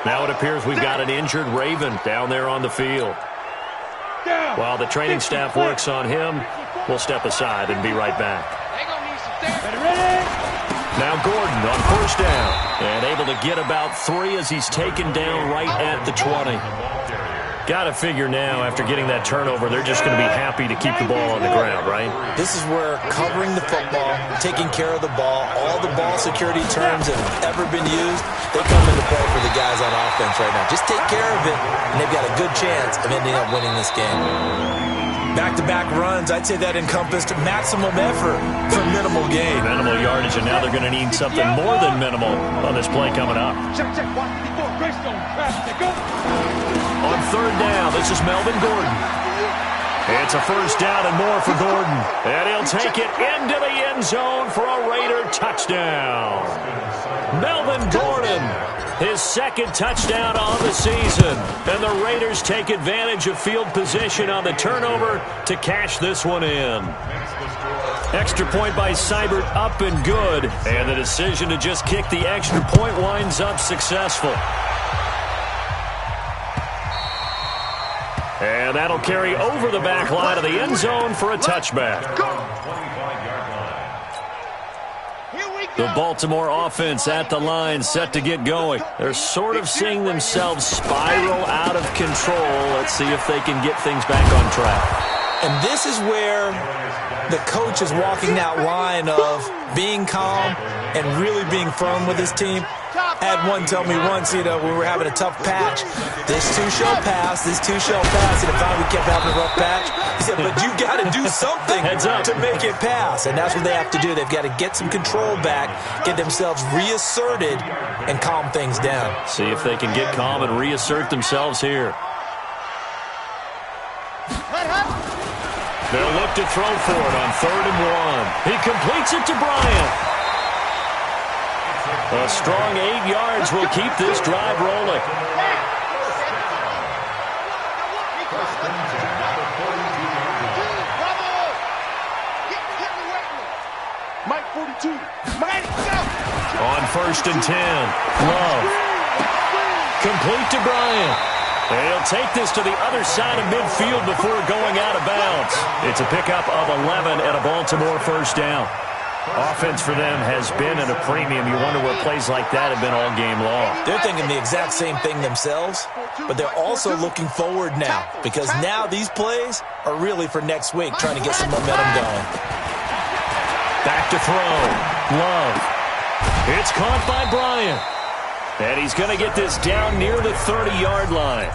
Now it appears we've got an injured Raven down there on the field. While the training staff works on him, we'll step aside and be right back. Now Gordon on first down. And able to get about 3 as he's taken down right at the 20. Got to figure now, after getting that turnover, they're just going to be happy to keep the ball on the ground, right? This is where covering the football, taking care of the ball, all the ball security terms that have ever been used, they come into play for the guys on offense right now. Just take care of it, and they've got a good chance of ending up winning this game. Back-to-back runs, I'd say that encompassed maximum effort for minimal gain. Minimal yardage, and now they're going to need something more than minimal on this play coming up. Check, 154, Greystone, traffic, go. On 3rd down, this is Melvin Gordon. It's a first down and more for Gordon. And he'll take it into the end zone for a Raider touchdown. Melvin Gordon, his 2nd touchdown on the season. And the Raiders take advantage of field position on the turnover to cash this one in. Extra point by Seibert up and good. And the decision to just kick the extra point winds up successful. And that'll carry over the back line of the end zone for a touchback. The Baltimore offense at the line, set to get going. They're sort of seeing themselves spiral out of control. Let's see if they can get things back on track. And this is where the coach is walking that line of being calm and really being firm with his team. I had one tell me once, we were having a tough patch. This too shall pass, this too shall pass. And if we kept having a rough patch, he said, but you got to do something to make it pass. And that's what they have to do. They've got to get some control back, get themselves reasserted, and calm things down. See if they can get calm and reassert themselves here. They'll look to throw for it on 3rd and 1. He completes it to Bryant. A strong 8 yards will keep this drive rolling. Mike 42. On 1st and 10. Love. Complete to Bryant. They'll take this to the other side of midfield before going out of bounds. It's a pickup of 11 and a Baltimore 1st down. Offense for them has been at a premium. You wonder where plays like that have been all game long. They're thinking the exact same thing themselves, but they're also looking forward now because now these plays are really for next week, trying to get some momentum going. Back to throw. Love. It's caught by Bryant. And he's going to get this down near the 30-yard line.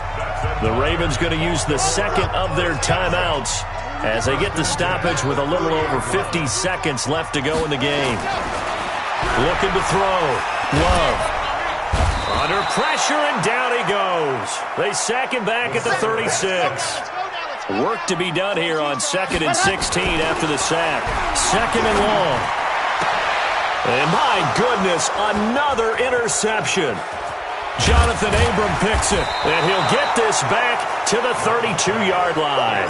The Ravens going to use the second of their timeouts as they get the stoppage with a little over 50 seconds left to go in the game. Looking to throw. Love. Under pressure, and down he goes. They sack him back at the 36. Work to be done here on 2nd and 16 after the sack. 2nd and long. And my goodness, another interception. Jonathan Abram picks it, and he'll get this back to the 32-yard line.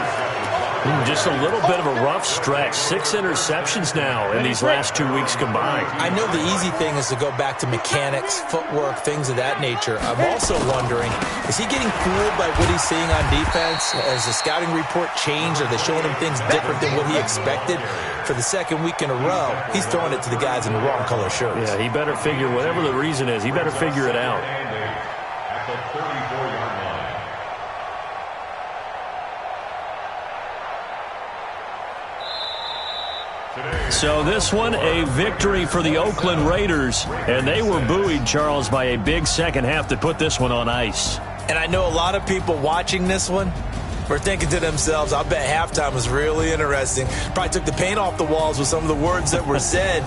Just a little bit of a rough stretch. 6 interceptions now in these last 2 weeks combined. I know the easy thing is to go back to mechanics, footwork, things of that nature. I'm also wondering, is he getting fooled by what he's seeing on defense? Has the scouting report changed? Are they showing him things different than what he expected? For the second week in a row, he's throwing it to the guys in the wrong color shirts. Yeah, he better figure, whatever the reason is, he better figure it out. At the 34-yard line. So this one, a victory for the Oakland Raiders. And they were buoyed, Charles, by a big second half to put this one on ice. And I know a lot of people watching this one were thinking to themselves, I bet halftime was really interesting. Probably took the paint off the walls with some of the words that were said.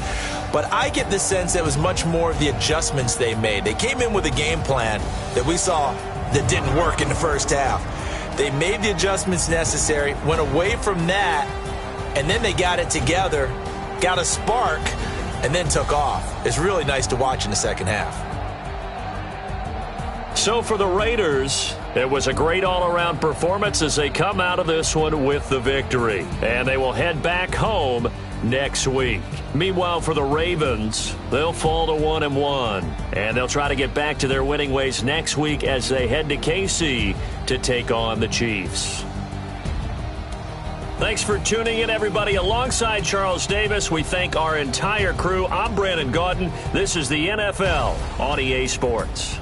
But I get the sense that it was much more of the adjustments they made. They came in with a game plan that we saw that didn't work in the first half. They made the adjustments necessary, went away from that, and then they got it together, got a spark, and then took off. It's really nice to watch in the second half. So for the Raiders, it was a great all-around performance as they come out of this one with the victory. And they will head back home next week. Meanwhile, for the Ravens, they'll fall to 1-1. And they'll try to get back to their winning ways next week as they head to KC to take on the Chiefs. Thanks for tuning in, everybody. Alongside Charles Davis, we thank our entire crew. I'm Brandon Gaudin. This is the NFL on EA Sports.